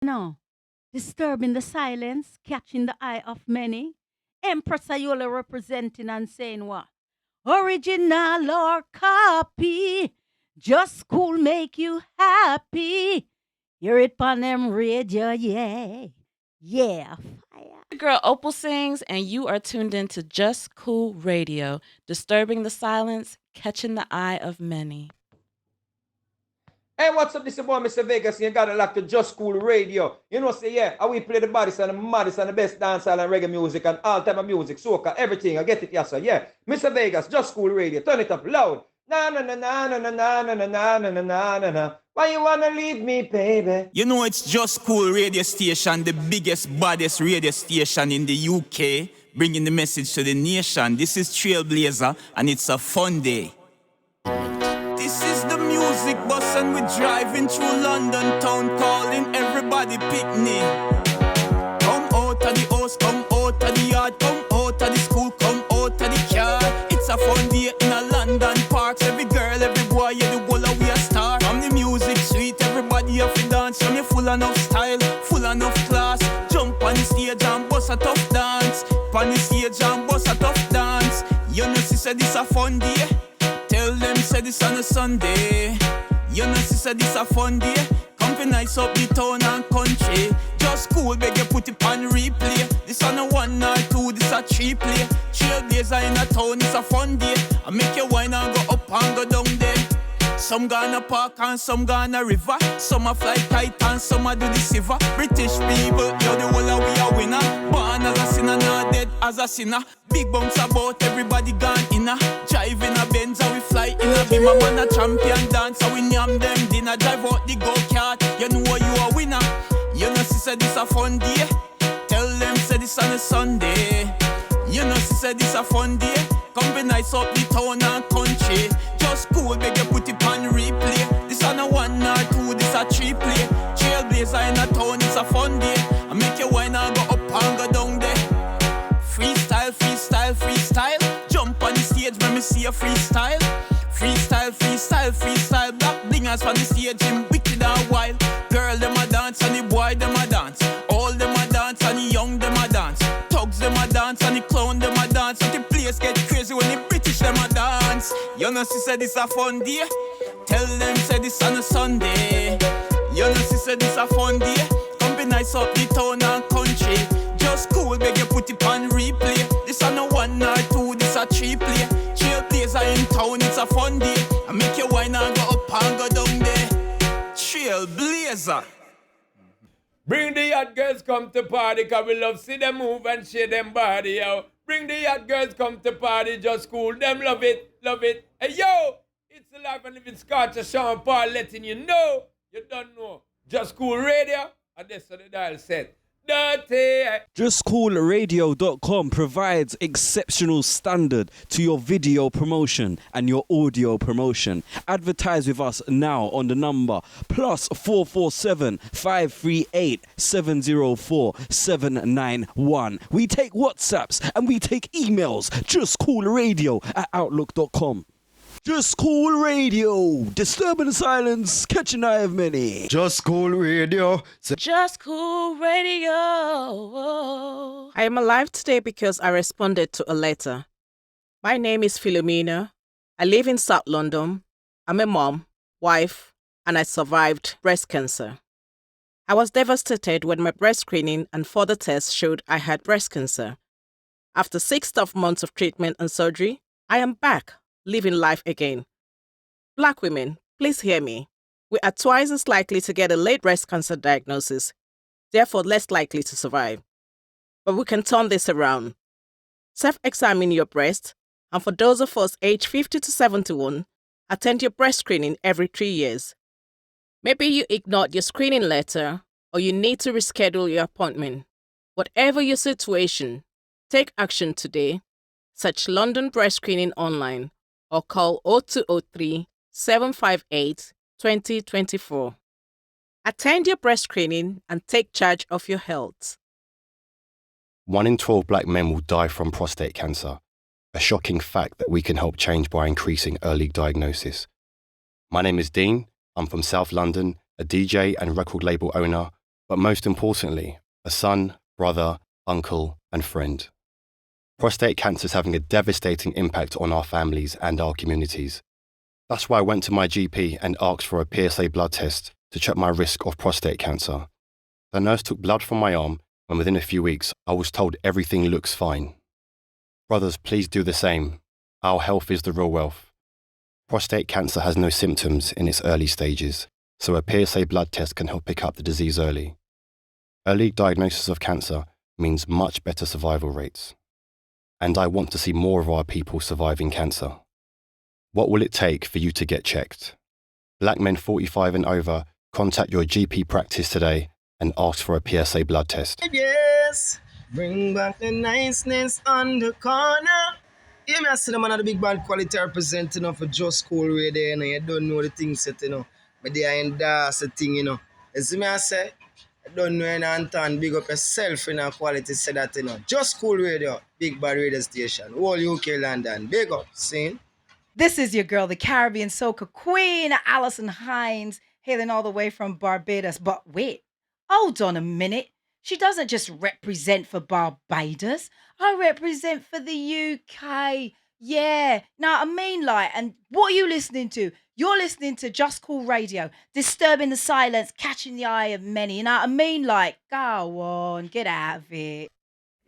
now. Disturbing the silence, catching the eye of many. Empress Ayola representing and saying what? Original or copy. Just school make you happy. Hear it on them radio, yeah. Yeah, fire. Girl Opal sings, and you are tuned in to Just Cool Radio, disturbing the silence, catching the eye of many. Hey, what's up? This is boy, Mr. Vegas, and you got it locked to Just Cool Radio. You know, say, yeah, we play the baddest and the maddest and the best dancehall and reggae music and all type of music, soca, everything. I get it, yes, sir. Yeah, Mr. Vegas, Just Cool Radio. Turn it up loud. Na na na na na na na na na na na na na na. Why you wanna leave me, baby? You know it's Just Cool Radio Station, the biggest, baddest radio station in the UK, bringing the message to the nation. This is Trailblazer, and it's a fun day. This is the music bus, and we're driving through London town, calling everybody picnic. Come out of the house, come out of the yard, come out of the school, come out of the car. It's a fun day in a London parks. Every girl, every boy, yeah, the whole of we a star. From the music sweet, everybody have to dance. From you full enough style, full enough class. Jump on the stage and bust a tough dance. On the stage and bust a tough dance. You know, sister, this a fun day. Tell them, say this on a Sunday. You know, sister, this a fun day. Come nice up the town and country. Just cool, beg you put it on replay. This on a 1 or 2, this a 3 play. Trailblazer in a town, it's a fun day. I make you wine and go up and go down there. Some gonna park and some gonna river. Some a fly kite and some a do the silver. British people, yo, the whole of we a winner. Born as a sinner, not dead as a sinner. Big bumps about everybody gone inna. Drive in a Benz and we fly in a beam. A man a champion dance and we yam them dinner. Drive out the go-kart, you know you a winner. You know sister, this a fun day. Tell them say this on a Sunday. You know sister, this a fun day. Come be nice up the town and country. Just cool, beg you put it on replay. This on a 1 or 2, this a 3 play. Trailblazer in a town, it's a fun day. I make you wine and go up and go down there. Freestyle, freestyle, freestyle. Jump on the stage when me see a freestyle. Freestyle, freestyle, freestyle. Black blingers from the stage, him wicked and wild. Girl, them a dance and the boy, them a dance. All them a dance and the young, them a dance. Thugs, them a dance and the clown, them a dance. And the place get crazy when the British, them a dance. You know, sister, this a fun day. Tell them, say this on a Sunday. You know, sister, this a fun day. Come be nice up the town and country. Just cool, beg you put it on replay. This on a 1 or 2, this a 3 play. Trailblazer in town, it's a fun day. I make you wine and go up and go down there. Trailblazer. Bring the hot girls come to party, cause we love see them move and shake them body, yo. Bring the hot girls come to party, just cool, them love it, love it. Hey, yo, it's the Life and Living Scotch of Sean Paul letting you know, you don't know. Just Cool Radio, and this is the dial set. Dirty. JUSCOOLRADIO.com provides exceptional standard to your video promotion and your audio promotion. Advertise with us now on the number +447 538 704 791. We take WhatsApps and we take emails. JustCoolRadio@outlook.com. Just Cool Radio, disturbing the silence, catching the eye of many. Just Cool Radio. Just Cool Radio. I am alive today because I responded to a letter. My name is Philomena. I live in South London. I'm a mom, wife, and I survived breast cancer. I was devastated when my breast screening and further tests showed I had breast cancer. After 6 tough months of treatment and surgery, I am back, living life again. Black women, please hear me. We are twice as likely to get a late breast cancer diagnosis, therefore less likely to survive. But we can turn this around. Self-examine your breast, and for those of us aged 50 to 71, attend your breast screening every 3 years. Maybe you ignored your screening letter, or you need to reschedule your appointment. Whatever your situation, take action today. Search London Breast Screening online or call 0203 758 2024. Attend your breast screening and take charge of your health. 1 in 12 black men will die from prostate cancer, a shocking fact that we can help change by increasing early diagnosis. My name is Dean. I'm from South London, a DJ and record label owner, but most importantly, a son, brother, uncle, and friend. Prostate cancer is having a devastating impact on our families and our communities. That's why I went to my GP and asked for a PSA blood test to check my risk of prostate cancer. The nurse took blood from my arm, and within a few weeks, I was told everything looks fine. Brothers, please do the same. Our health is the real wealth. Prostate cancer has no symptoms in its early stages, so a PSA blood test can help pick up the disease early. Early diagnosis of cancer means much better survival rates. And I want to see more of our people surviving cancer. What will it take for you to get checked? Black men 45 and over, contact your GP practice today and ask for a PSA blood test. Yes, bring back the niceness on the corner. Yeah, I see them on the big band quality representing for Just School Radio, you know. You don't know the things set, you know. But they are endorse the thing, you know. You see me, I say, I don't know any Anton, big up yourself in our quality, say that, you know. Just School Radio, big bad radio station, whole UK, London, big up, see? This is your girl, the Caribbean soca queen, Alison Hines, hailing all the way from Barbados. But wait, hold on a minute. She doesn't just represent for Barbados. I represent for the UK. Yeah. Now, I mean, like, and what are you listening to? You're listening to Just Cool Radio, disturbing the silence, catching the eye of many. You know what I mean? Like, go on, get out of it.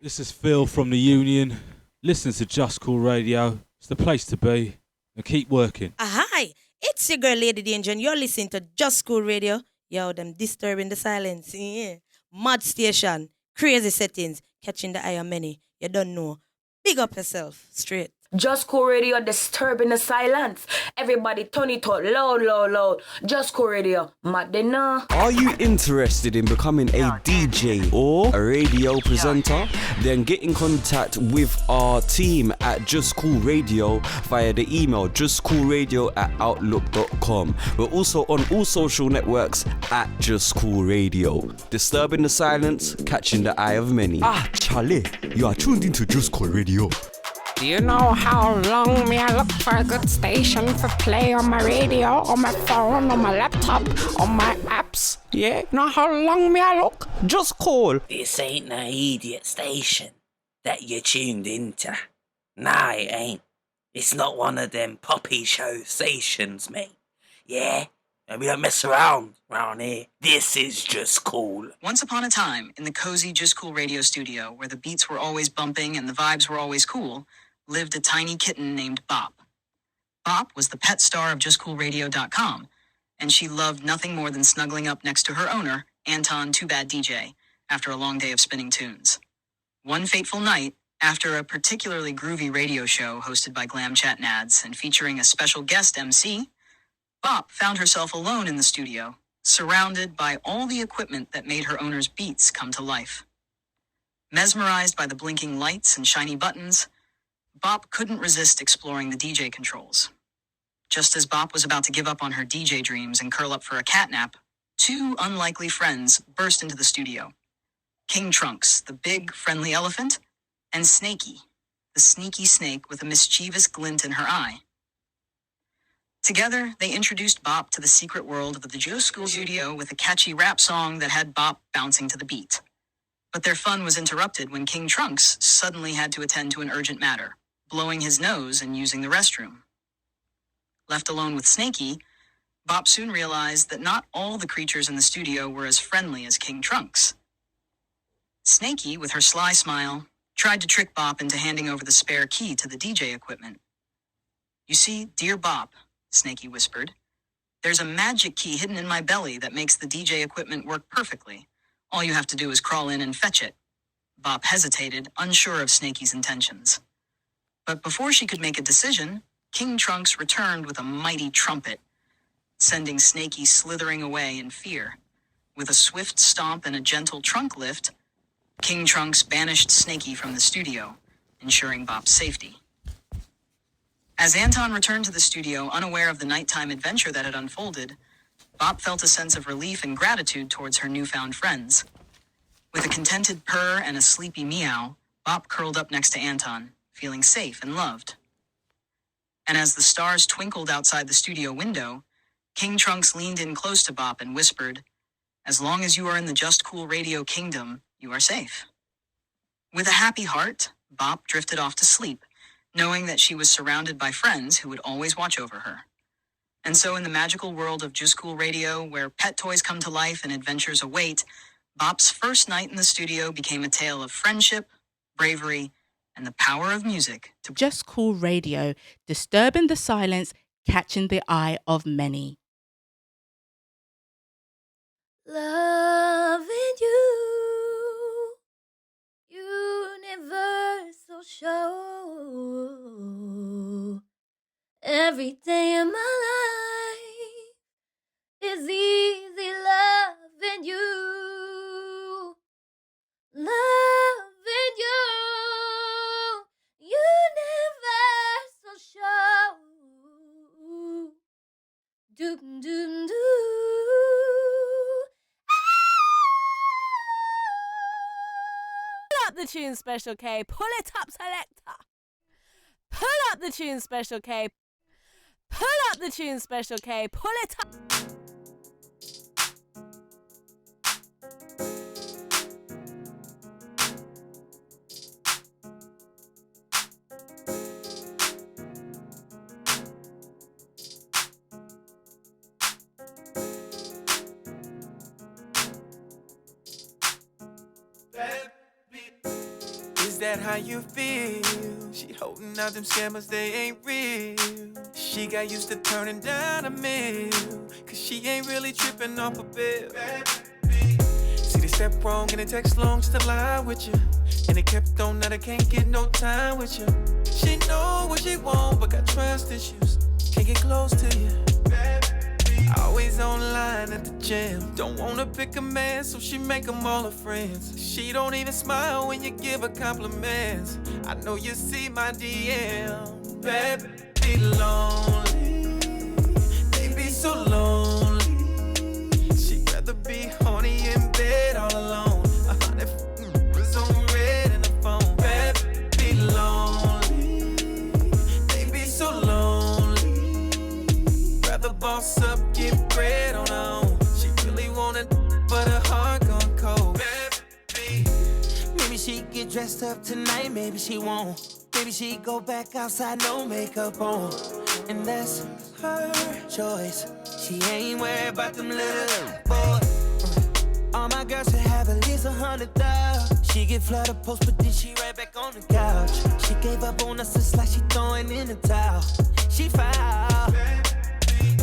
This is Phil from the Union. Listen to Just Cool Radio. It's the place to be. And keep working. Hi, it's your girl Lady Danger and you're listening to Just School Radio. Yo, them disturbing the silence. Yeah. Mad station, crazy settings, catching the eye of many. You don't know. Big up yourself, straight. Just Cool Radio, disturbing the silence. Everybody turn it up loud, loud, loud. Just Cool Radio, Madina. Are you interested in becoming a DJ or a radio presenter? Then get in contact with our team at Just Cool Radio via the email justcoolradio@outlook.com. We're also on all social networks at Just Cool Radio. Disturbing the silence, catching the eye of many. Charlie, you are tuned into Just Cool Radio. Do you know how long me I look for a good station for play on my radio, on my phone, on my laptop, on my apps? Yeah, know how long me I look? Just call. This ain't no idiot station that you tuned into. Nah, it ain't. It's not one of them poppy show stations, mate. Yeah? And we don't mess around here. This is Just Cool. Once upon a time, in the cozy Just Cool radio studio, where the beats were always bumping and the vibes were always cool, lived a tiny kitten named Bop. Bop was the pet star of JustCoolRadio.com, and she loved nothing more than snuggling up next to her owner, Anton Too Bad DJ, after a long day of spinning tunes. One fateful night, after a particularly groovy radio show hosted by Glam Chat Nads and featuring a special guest MC, Bop found herself alone in the studio, surrounded by all the equipment that made her owner's beats come to life. Mesmerized by the blinking lights and shiny buttons, Bop couldn't resist exploring the DJ controls. Just as Bop was about to give up on her DJ dreams and curl up for a catnap, two unlikely friends burst into the studio. King Trunks, the big, friendly elephant, and Snaky, the sneaky snake with a mischievous glint in her eye. Together, they introduced Bop to the secret world of the Joe School studio with a catchy rap song that had Bop bouncing to the beat. But their fun was interrupted when King Trunks suddenly had to attend to an urgent matter, blowing his nose and using the restroom. Left alone with Snaky, Bop soon realized that not all the creatures in the studio were as friendly as King Trunks. Snaky, with her sly smile, tried to trick Bop into handing over the spare key to the DJ equipment. "You see, dear Bop," Snaky whispered, "there's a magic key hidden in my belly that makes the DJ equipment work perfectly. All you have to do is crawl in and fetch it." Bop hesitated, unsure of Snaky's intentions. But before she could make a decision, King Trunks returned with a mighty trumpet, sending Snaky slithering away in fear. With a swift stomp and a gentle trunk lift, King Trunks banished Snaky from the studio, ensuring Bop's safety. As Anton returned to the studio, unaware of the nighttime adventure that had unfolded, Bop felt a sense of relief and gratitude towards her newfound friends. With a contented purr and a sleepy meow, Bop curled up next to Anton, feeling safe and loved. And as the stars twinkled outside the studio window, King Trunks leaned in close to Bop and whispered, As long as you are in the Just Cool Radio kingdom, you are safe. With a happy heart, Bop drifted off to sleep, knowing that she was surrounded by friends who would always watch over her. And so in the magical world of Juice Cool Radio, where pet toys come to life and adventures await, Bop's first night in the studio became a tale of friendship, bravery, and the power of music to Just Cool Radio, disturbing the silence, catching the eye of many. Loving you, universal show. Every day in my life is easy loving you. Loving you, universal show. Doom, doom, doom. Pull up the tune, Special K. Pull it up, selector. Pull up the tune, Special K. Pull up the tune, Special K. Pull it up. Is that how you feel? She holding out them scammers, they ain't real. She got used to turning down a meal, cause she ain't really tripping off a bill. See, they step wrong and they text long just to lie with you. And they kept on that I can't get no time with you. She know what she want, but got trust issues. Can't get close to you. Always online at the gym. Don't wanna pick a man, so she make them all her friends. She don't even smile when you give her compliments. I know you see my DM. Baby, be lonely. They be so lonely. She'd rather be horny in bed all alone. 100 was on red in the phone. Baby, be lonely. They be so lonely. Rather boss up, get bread on her own. She really wanted, but her heart gone cold. Baby, maybe she get dressed up tonight, maybe she won't. Maybe she go back outside, no makeup on. And that's her choice. She ain't worried about them little boys. All my girls should have at least 100,000. She get flooded post, but then she right back on the couch. She gave up on us, it's like she throwing in the towel. She foul.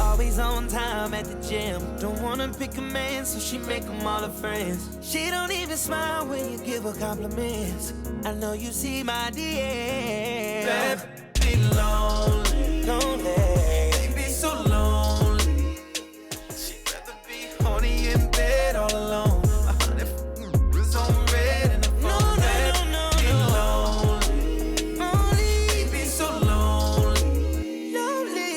Always on time at the gym. Don't wanna pick a man, so she make them all her friends. She don't even smile when you give her compliments. I know you see my DM. baby, be lonely. Lonely. They be so lonely. She'd rather be horny in bed all alone. 100 was on red in the phone. Be lonely. They be so lonely.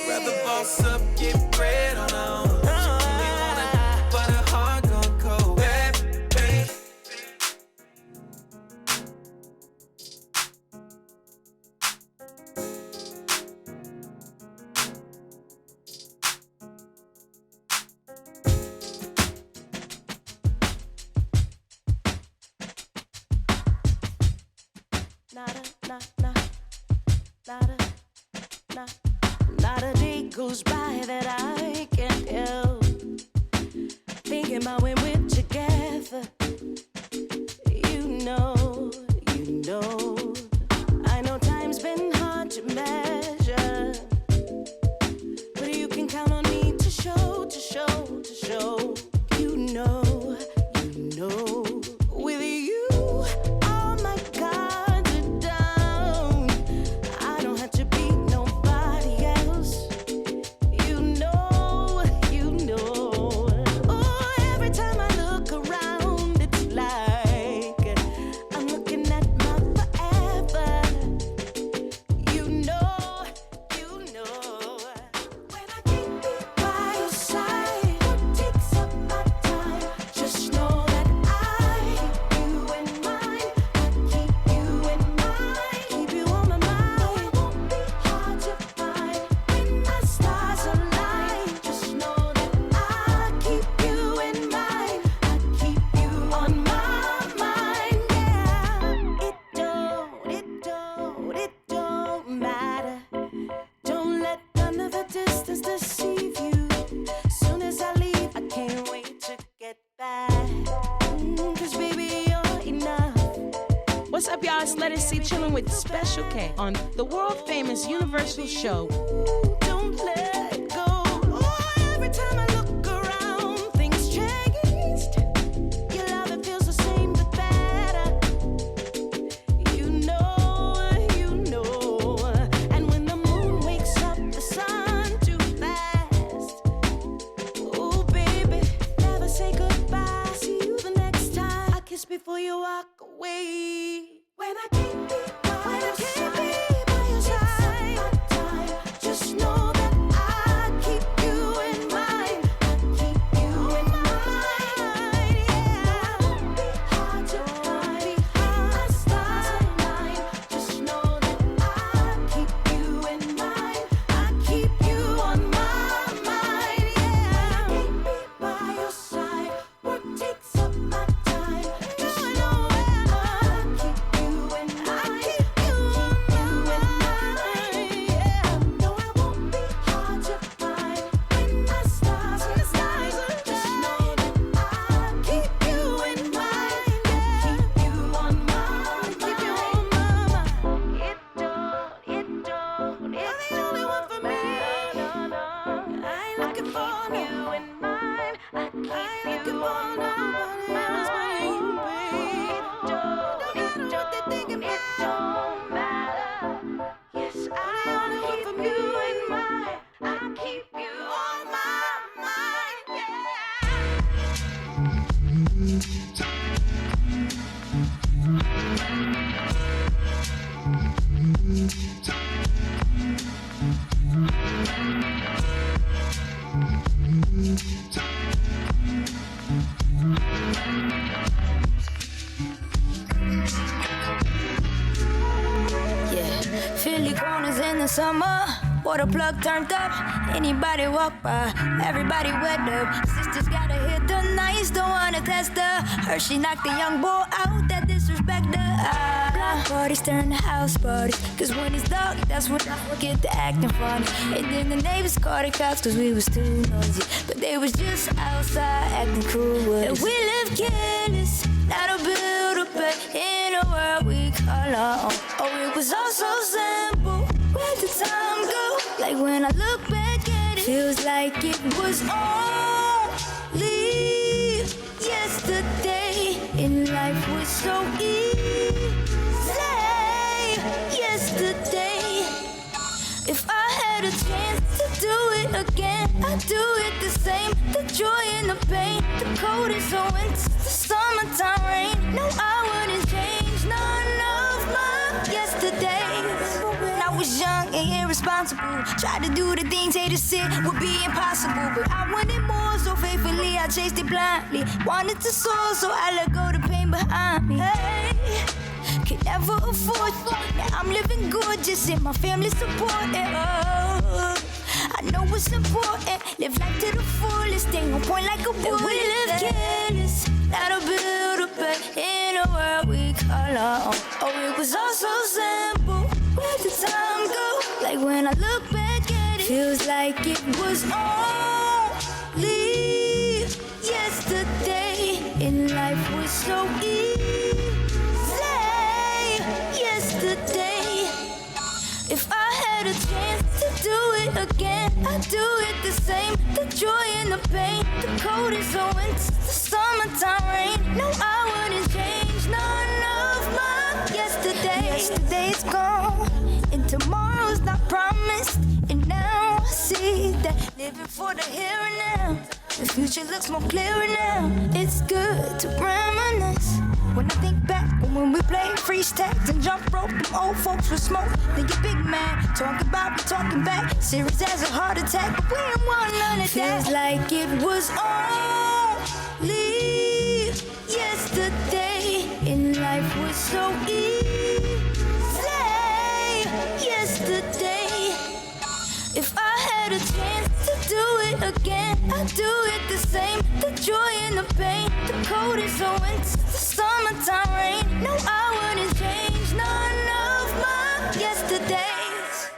Rather boss up, get bread on her own. She really wanted, but her heart gone cold. Baby. Not a day goes by that I can't help thinking about when we're together. You know, I know time's been hard to measure, but you can count on me to show. You know, with you, all my cards are down. I don't have to be nobody else. You know. Oh, every time I look around. What's up, y'all? It's Let It See chilling with Special K on the world famous Universal Show. Don't let go. Oh, every time I look around, things changed. Your love, it feels the same but better. You know. And when the moon wakes up the sun too fast. Oh, baby, never say goodbye. See you the next time. I kiss before you walk away. When I can't be by your side, just know that I keep you in mind. I keep you in mind. Yeah, won't be hard to find. I stars align. Just know that I keep you in mind. I keep you on my mind. Yeah, when I can't be by your side, work takes up my time. Just know that I keep you in mind. I keep you on my mind. Yeah, no, I won't be hard to find when the stars align. Just know that I keep you in mind. Keep you on my mind. Keep you on my mind. It don't. You're the only one for me. No. I ain't looking for you in mind. I keep you on my mind. It don't matter. Yes, I keep you in mind. I keep you on my mind. Yeah, Philly corners in the summer. Water plug turned up. Anybody walk by, everybody wet up. Sisters gotta hit the nice, don't wanna test her. Heard she knocked the young boy out that disrespect her. Block parties turn to house parties. Cause when it's dark, that's when I get to acting funny. And then the neighbors called the cops cause we was too noisy. But they was just outside acting cool with us. And we live careless, not a build up, but in a world we call our own. Oh, it was all so simple. Where'd the time go? Like when I look back at it, feels like it was only yesterday. And life was so easy yesterday. If I had a chance to do it again, I'd do it the same. The joy and the pain, the cold and so intense, the summertime rain. No, I wouldn't change none of my yesterdays. When I was young and irresponsible, tried to do the things haters said would be impossible. But I wanted more, so faithfully I chased it blindly. Wanted to soar, so I let go the pain behind me. Hey, could never afford it. Now I'm living gorgeous and my family supporting. Oh, I know it's important. Live life to the fullest. Stay on point like a bullet. We live careless, not a build up, but in a world we call our own. Oh, it was all so simple. Where'd the time go? Like when I look back at it, feels like it was only yesterday. And life was so easy yesterday. If I had a chance to do it again, I'd do it the same. The joy and the pain, the cold and so intense, the summertime rain. No, I wouldn't change none of my yesterday. Yesterday's gone, and tomorrow's not promised. And now I see that living for the here and now, the future looks more clearer now. It's good to reminisce. When I think back when we played freeze tags and jump rope, them old folks with smoke. Then get big man, talking about me talking back. Serious as a heart attack, but we ain't want none of that. Feels like it was only yesterday. And life was so easy yesterday. If I had a chance to do it again, I'd do it the same. The joy and the pain, the cold and so intense, the summertime rain. No, I wouldn't change none of my yesterdays.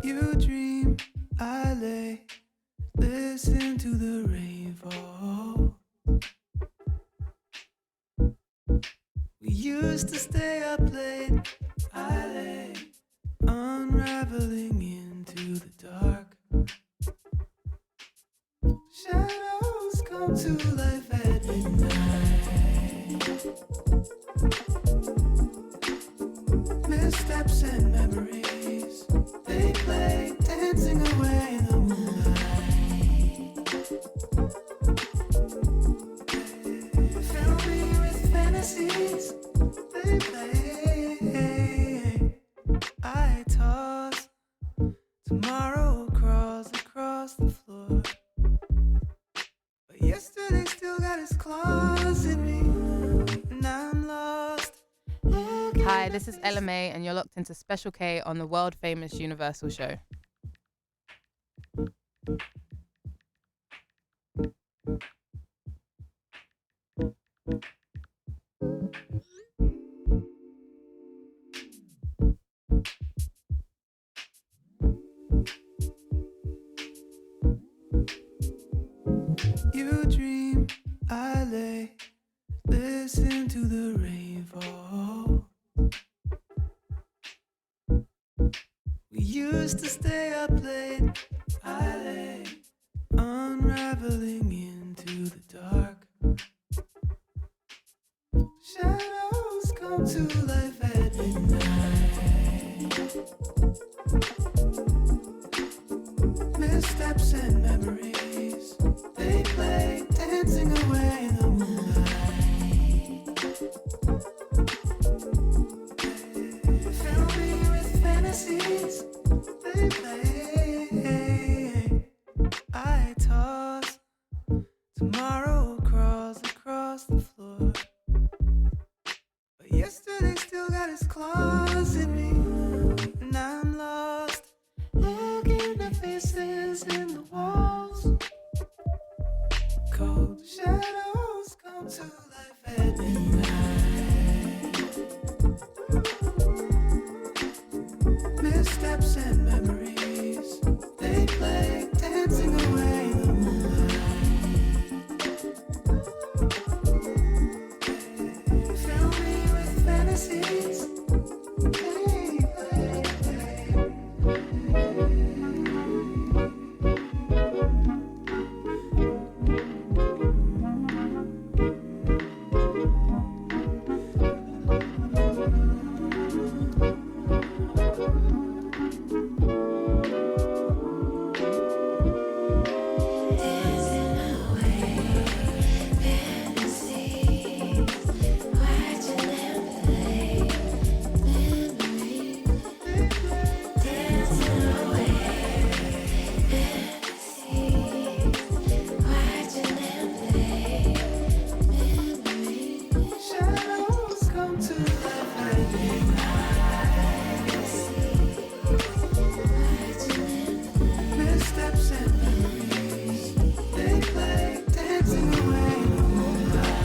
You dream, I lay, listen to the rainfall. We used to stay up late, I lay, unraveling into the dark. Shadows come to life at midnight. Missteps and memories, they play, dancing away in the moonlight. Fill me with fantasies, they play. I toss, tomorrow crawls across the floor. But yesterday still got his claws in me, and I'm lost. Hi, this is Ella May, and you're locked into Special K on the world famous Universal show. You dream, I lay, listen to the rainfall. We used to stay up late, I lay, unraveling into the dark. Shadows come to life at midnight. Missteps and memories, they play, dancing away in the moonlight. Fill me with fantasies, they play. I toss, tomorrow crawls across the floor. But yesterday still got his claws in me, and I'm lost. Looking at faces in the walls. Cold shadows come to life at midnight. Missteps and memories, they play, dancing away in the moonlight. Fill me with fantasies. Shadows come to life at midnight. Missteps and memories, they play, dancing away in the moonlight.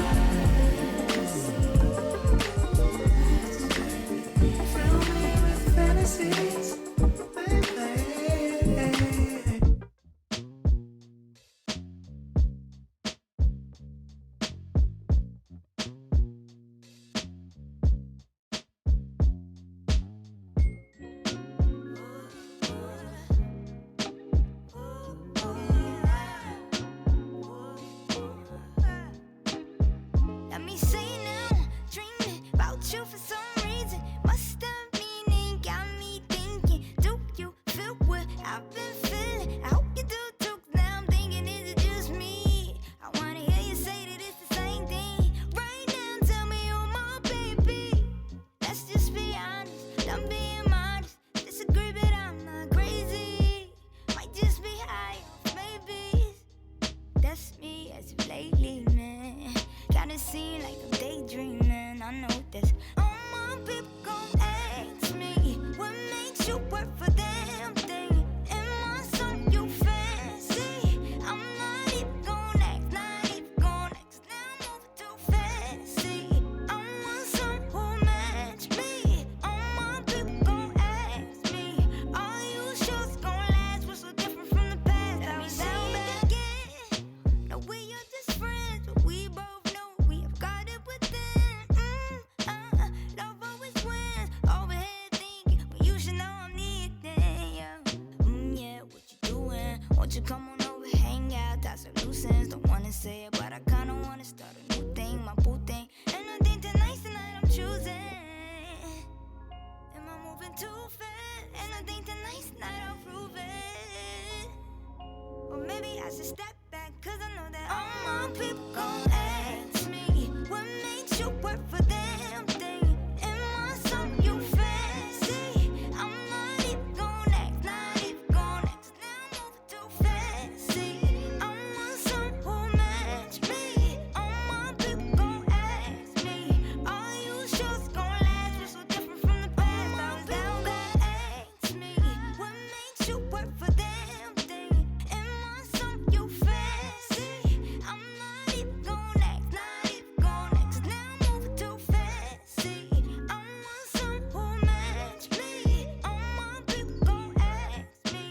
Fill me with fantasies, they play. Let me say now, dreaming about you for some reason. Must have been got me thinking. Won't you come on over, hang out? That's a nuisance. Don't wanna say it, but I kinda wanna start a new thing, my boo thing. And I think tonight's the night I'm choosing. Am I moving too fast? And I think tonight's the night I'll prove it. Or maybe I should step back, cause I know that all my people gon' ask me what makes you work for them thing. Am I something you fancy? I'm not even gon' ask, not even gon' ask. Now I'm moving too fast. See, I want some who match me. All my people gon' ask me, are you sure it's gon' last? We're so different from the past. I was down bad. Ask me what makes you work for them thing. Am I something you fancy? I'm not even gon' ask, not even gon' ask. Now I'm moving too fast. See, I want some who match me. All my people gon' ask me,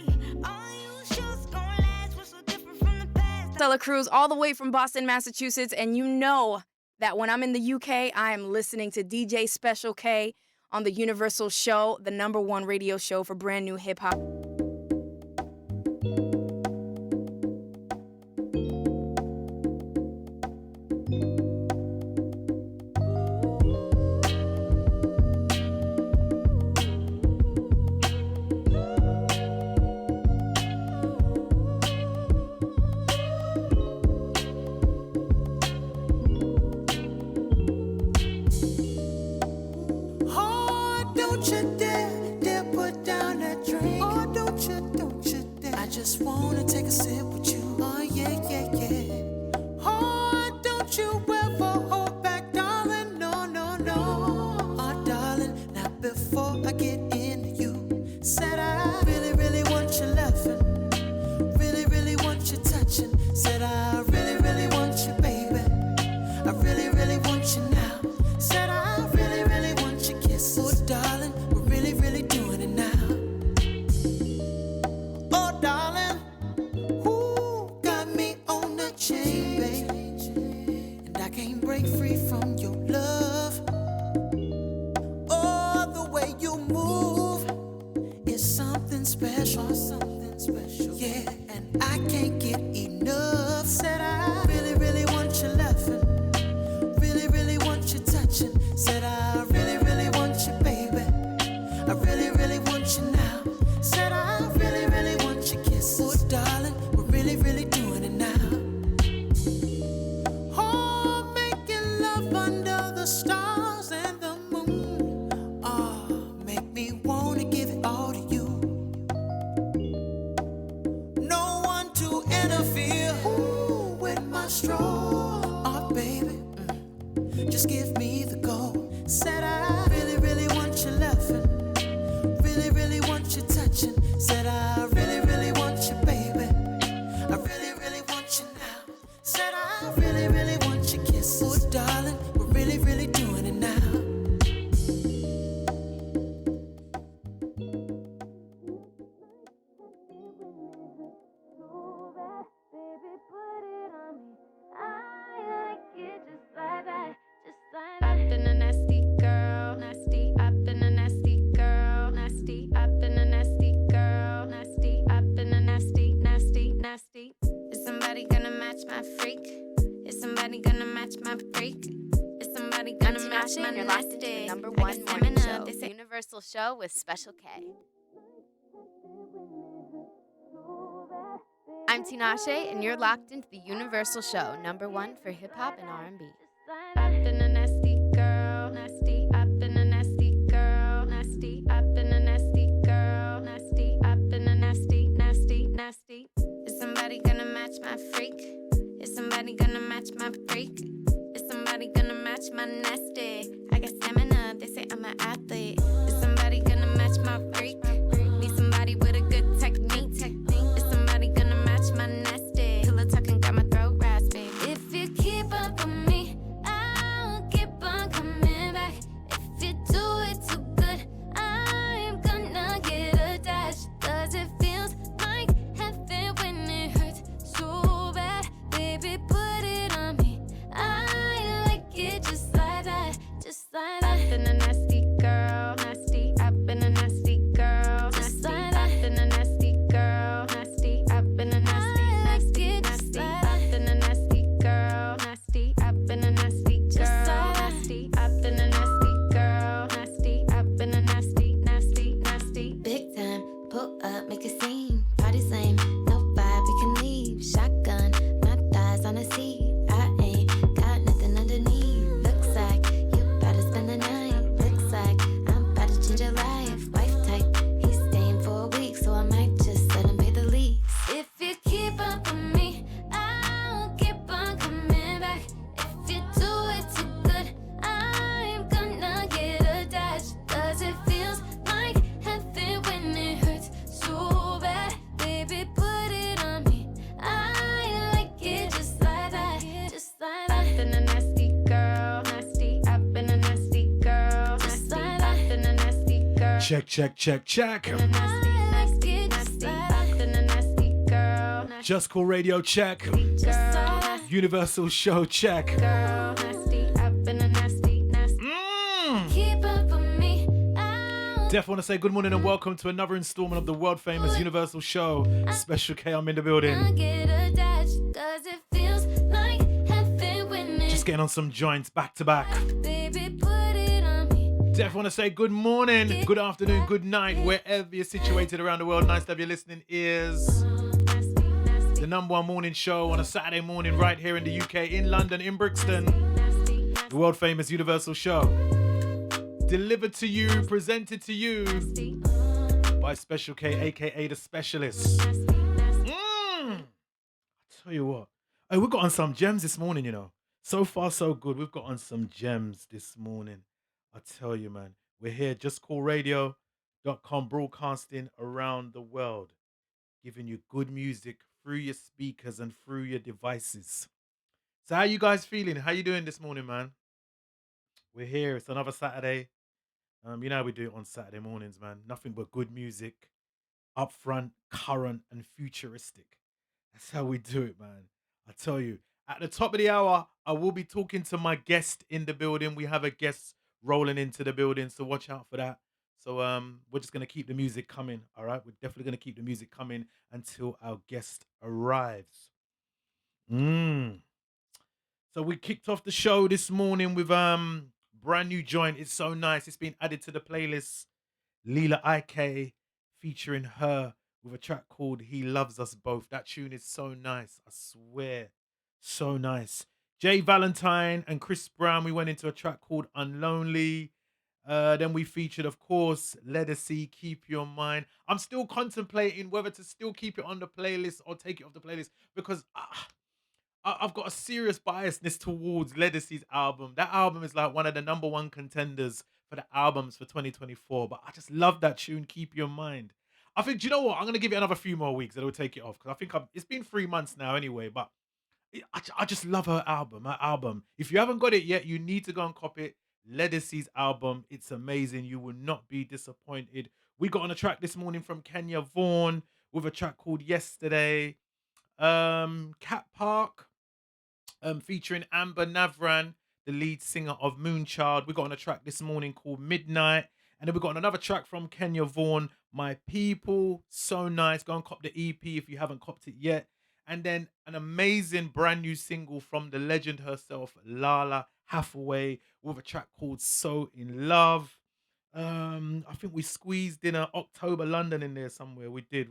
are you sure it's gon' last? We're so different from the past. Stella Cruz, all the way from Boston, Massachusetts, and you know that when I'm in the UK, I am listening to DJ Special K on the Universal Show, the #1 radio show for brand new hip hop. Oh, don't you dare put down that drink. Oh, don't you dare. I just wanna take a sip with you. Oh, yeah, yeah, yeah. Oh, don't you ever hold back, darling. No, no, no. Oh, darling, not before I get into you. Said I really, really want your loving. Really, really want your touching. Said I really, really want you, baby. I really, really want you now. Said I really, really want your kisses. Oh, darling, we're really, really doing it now. Oh, darling, who got me on the chain, babe? And I can't break free from your love. Oh, the way you move is something special, something special. Yeah, and I can't get enough. Said I really, really want your loving. Really, really want you touching. Said I really, really want you, baby. I really, really want you now. Said I really, really want your kisses. Oh, darling, we're really, really doing it now. Oh, making love under the stars and the moon. Oh, make me wanna give it all to you. No one to interfere. Ooh, with my stroll. Oh, baby. Just give me the go. Said I really, really want your loving. Really, really want your touching. Said I really, really want you, baby. I really, really want you now. Said I really, really want your kisses. Oh, darling, we're really, really doing it now. I've been a nasty girl, nasty. I've been a nasty girl, nasty. I've been a nasty girl, nasty. I've been a nasty, nasty, nasty. Is somebody gonna match my freak? Is somebody gonna match my freak? Is somebody gonna match my You're locked into the nasty? #1 morning show, the Universal Show with Special K. I'm Tinashe, and you're locked into the Universal Show, #1 for hip hop and R&B. I've been a nasty girl, nasty. I've been a nasty girl, nasty. I've been a nasty girl, nasty. I've been a nasty, nasty, nasty. Is somebody gonna match my freak? Is somebody gonna match my freak? Is somebody gonna match my nasty? I got stamina, they say I'm an athlete. Is somebody gonna match my freak? Need somebody with a good technique. Is somebody gonna match my nasty? Till the talking got my throat raspy. If you keep up with me, Check, check, check, check. Just Cool Radio, check. Universal Show, check. Def want to say good morning and welcome to another installment of the world famous Universal Show. Special K, I'm in the building. Just getting on some joints back to back. Def want to say good morning, good afternoon, good night, wherever you're situated around the world. Nice to have your listening ears. The number one morning show on a Saturday morning right here in the UK, in London, in Brixton. The world famous Universal Show. Delivered to you, presented to you by Special K, aka The Specialist. I tell you what, hey, we've got on some gems this morning, you know. So far, so good. We've got on some gems this morning. I tell you, man. We're here, JUSCOOLRADIO.com, broadcasting around the world, giving you good music through your speakers and through your devices. So how you guys feeling? How you doing this morning, man? We're here. It's another Saturday. You know how we do it on Saturday mornings, man. Nothing but good music, upfront, current, and futuristic. That's how we do it, man. I tell you. At the top of the hour, I will be talking to my guest in the building. We have a guest rolling into the building, so watch out for that. So we're just gonna keep the music coming. All right, we're definitely gonna keep the music coming until our guest arrives. So we kicked off the show this morning with brand new joint. It's so nice. It's been added to the playlist. Leela IK featuring her with a track called He Loves Us Both. That tune is so nice. I swear. So nice. Jay Valentine and Chris Brown, we went into a track called Unlonely. Then we featured, of course, Legacy, Keep Your Mind. I'm still contemplating whether to still keep it on the playlist or take it off the playlist because I've got a serious biasness towards Legacy's album. That album is like one of the number one contenders for the albums for 2024. But I just love that tune, Keep Your Mind. I think, do you know what? I'm going to give it another few more weeks and I'll take it off because I think it's been 3 months now anyway. But I just love her album. If you haven't got it yet, you need to go and copy it. Legacy's album. It's amazing. You will not be disappointed. We got on a track this morning from Kenya Vaughan with a track called Yesterday. Cat Park. Featuring Amber Navran, the lead singer of Moonchild. We got on a track this morning called Midnight. And then we got on another track from Kenya Vaughan, My People. So nice. Go and cop the EP if you haven't copped it yet. And then an amazing brand new single from the legend herself, Lala Hathaway, with a track called So In Love. I think we squeezed in a October London in there somewhere. We did.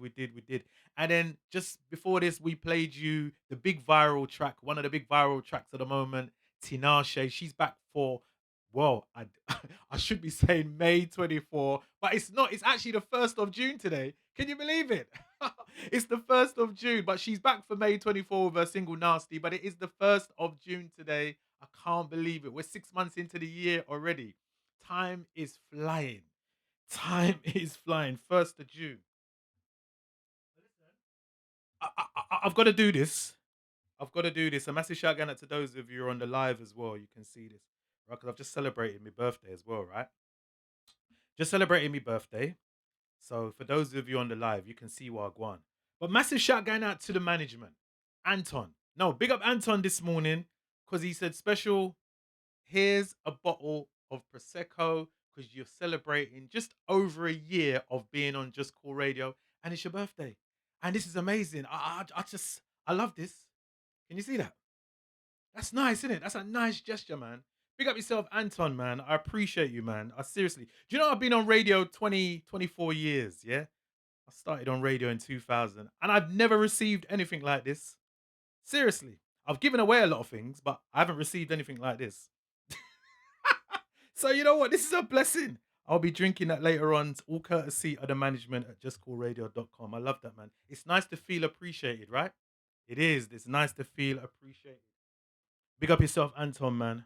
And then just before this, we played you the big viral track, one of the big viral tracks at the moment, Tinashe. She's back for, well, I should be saying May 24, but it's not. It's actually the 1st of June today. Can you believe it? It's the 1st of June, but she's back for May 24 with her single Nasty, but it is the 1st of June today. I can't believe it. We're 6 months into the year already. Time is flying. Time is flying. 1st of June. I've got to do this. A massive shout out to those of you who are on the live as well. You can see this, right? Because I've just celebrated my birthday as well, right? Just celebrated my birthday. So for those of you on the live, you can see what I want. But massive shout going out to the management. Anton. No, big up Anton this morning because he said, special, here's a bottle of Prosecco because you're celebrating just over a year of being on Just Cool Radio and it's your birthday. And this is amazing. I love this. Can you see that? That's nice, isn't it? That's a nice gesture, man. Big up yourself, Anton, man. I appreciate you, man. I seriously. Do you know I've been on radio 24 years, yeah? I started on radio in 2000 and I've never received anything like this. Seriously. I've given away a lot of things, but I haven't received anything like this. So you know what? This is a blessing. I'll be drinking that later on. It's all courtesy of the management at JustCallRadio.com. I love that, man. It's nice to feel appreciated, right? It is. It's nice to feel appreciated. Big up yourself, Anton, man.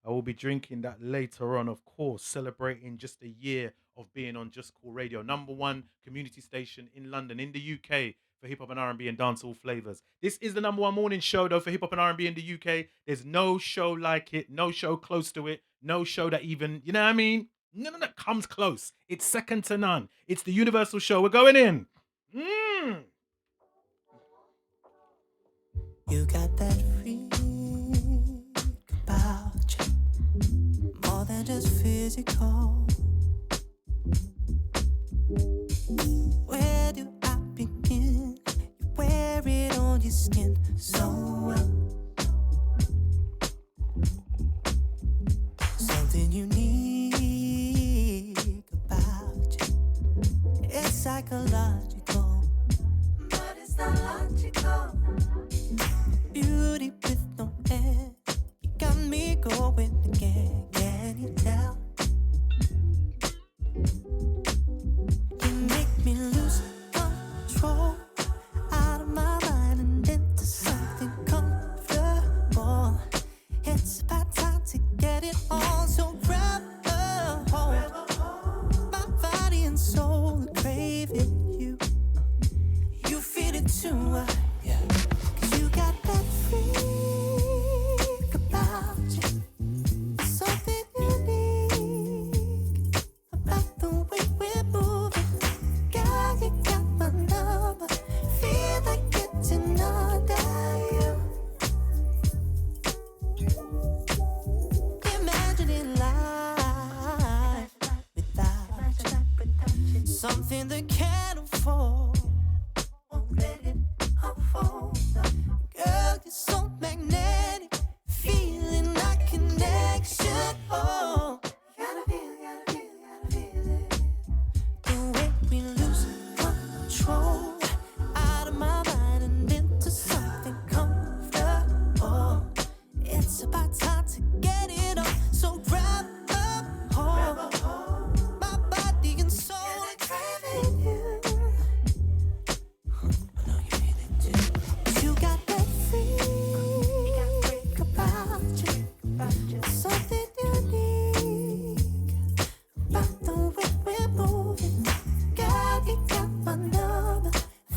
I will be drinking that later on, of course, celebrating just a year of being on Just Call Radio, number one community station in London, in the UK, for hip hop and R&B and dancehall flavors. This is the number one morning show, though, for hip hop and R&B in the UK. There's no show like it, no show close to it, no show that even, you know what I mean? No, comes close. It's second to none. It's the Universal Show. We're going in. You got that freak about you, more than just physical. Where do I begin? You wear it on your skin so well. Something unique about you. It's psychological, but it's not logical. Beauty with no end. You got me going again. Can you tell? You make me lose control, out of my mind and into something comfortable. It's about time to get it on, so grab a hold. My body and soul are craving you. You feel it too, yeah. 'Cause you got that freak about you. Something unique about the way we're moving. Girl, you got my number. Feel like getting under you. Imagining life without you. Something that can't afford. Won't let it unfold. Girl, you're so magnetic. Feeling like connection. Oh, gotta feel it. The way we lose control, out of my mind and into something comfortable. It's about time to get it on, so grab a hold. My body and soul are craving you. I know you feel it too. You got that freak about you. Something unique about the way we're moving. Girl, you got my number.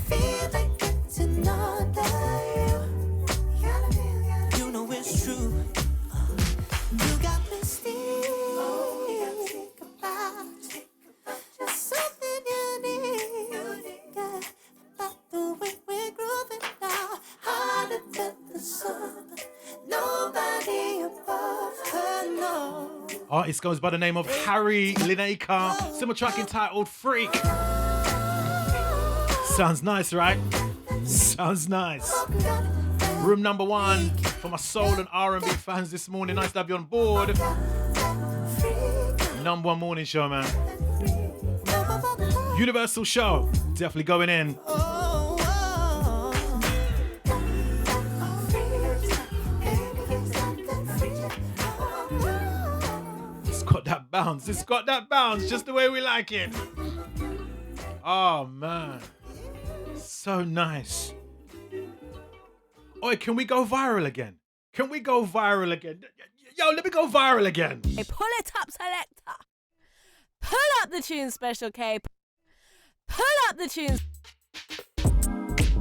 Feel like getting under you. You know it's true. You got me think about you. Just something unique about the way we're grooving now. Harder than the sun. Nobody above her, no. Artist goes by the name of Harry Lineker. Similar track entitled Freak. Sounds nice, right? Sounds nice. Room number one for my soul and R&B fans this morning. Nice to have you on board. Number one morning show, man. Universal Show. Definitely going in. It's got that bounce. It's got that bounce just the way we like it. Oh, man. So nice. Oi, can we go viral again? Can we go viral again? Yo, let me go viral again. Hey, pull it up, selector. Pull up the tune, Special K. Pull up the tunes.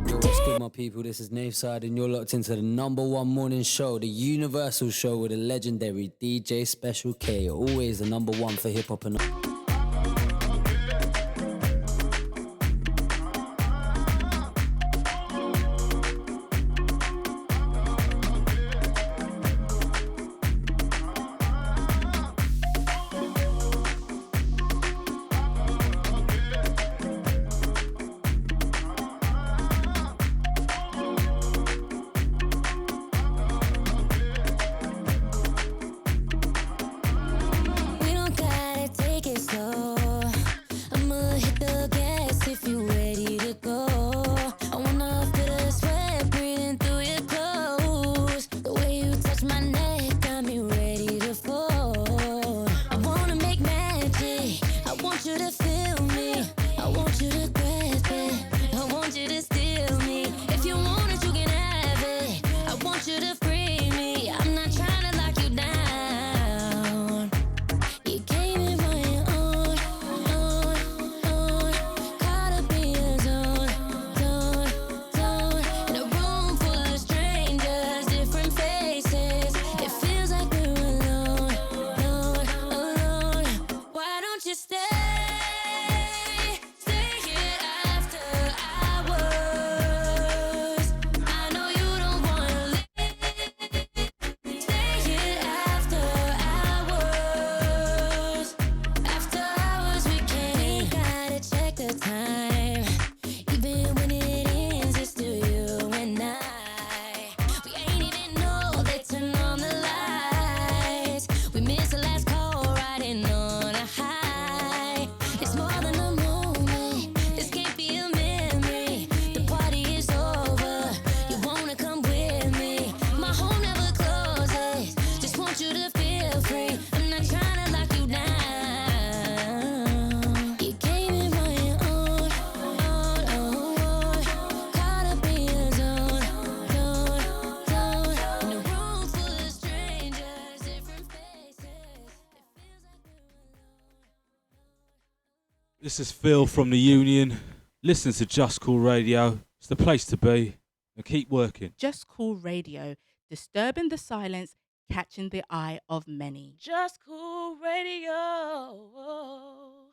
Yo, what's good, my people? This is Naveside, and you're locked into the number one morning show, the Universal Show with the legendary DJ Special K. Always the number one for hip hop and. We don't gotta take it This is Phil from the Union. Listen to Just Cool Radio. It's the place to be. And keep working. Just Cool Radio, disturbing the silence, catching the eye of many. Just Cool Radio.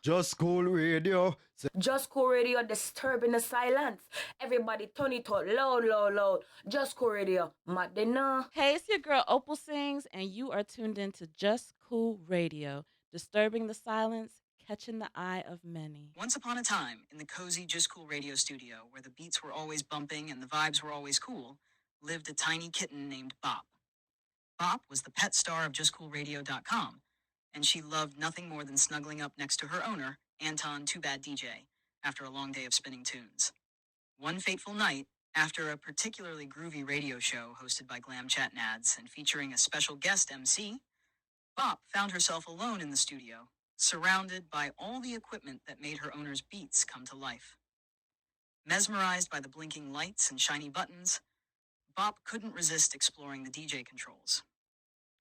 Just Cool Radio. Just Cool Radio, disturbing the silence. Everybody turn it up loud, loud, loud. Just Cool Radio, Madina. Hey, it's your girl Opal Sings, and you are tuned in to Just Cool Radio, disturbing the silence, catching the eye of many. Once upon a time, in the cozy Just Cool radio studio, where the beats were always bumping and the vibes were always cool, lived a tiny kitten named Bop. Bop was the pet star of JustCoolRadio.com, and she loved nothing more than snuggling up next to her owner, Anton Too Bad DJ, after a long day of spinning tunes. One fateful night, after a particularly groovy radio show hosted by Glam Chat Nads and featuring a special guest MC, Bop found herself alone in the studio, surrounded by all the equipment that made her owner's beats come to life. Mesmerized by the blinking lights and shiny buttons, Bop couldn't resist exploring the DJ controls.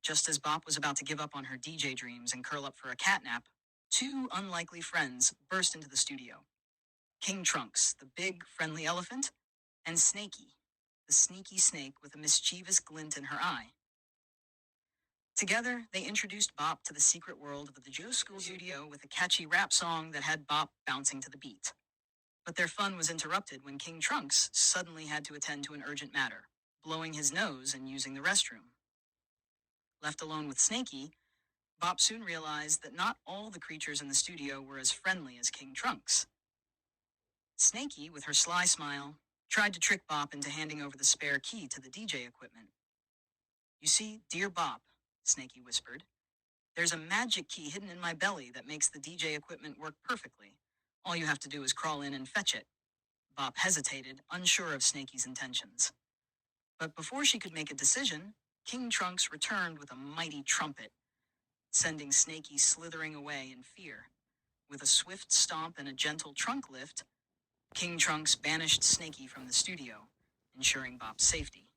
Just as Bop was about to give up on her DJ dreams and curl up for a catnap, two unlikely friends burst into the studio. King Trunks, the big, friendly elephant, and Snaky, the sneaky snake with a mischievous glint in her eye. Together, they introduced Bop to the secret world of the Joe School Studio with a catchy rap song that had Bop bouncing to the beat. But their fun was interrupted when King Trunks suddenly had to attend to an urgent matter, blowing his nose and using the restroom. Left alone with Snaky, Bop soon realized that not all the creatures in the studio were as friendly as King Trunks. Snaky, with her sly smile, tried to trick Bop into handing over the spare key to the DJ equipment. "You see, dear Bop," Snaky whispered, "there's a magic key hidden in my belly that makes the DJ equipment work perfectly. All you have to do is crawl in and fetch it." Bop hesitated, unsure of Snaky's intentions. But before she could make a decision, King Trunks returned with a mighty trumpet, sending Snaky slithering away in fear. With a swift stomp and a gentle trunk lift, King Trunks banished Snaky from the studio, ensuring Bop's safety.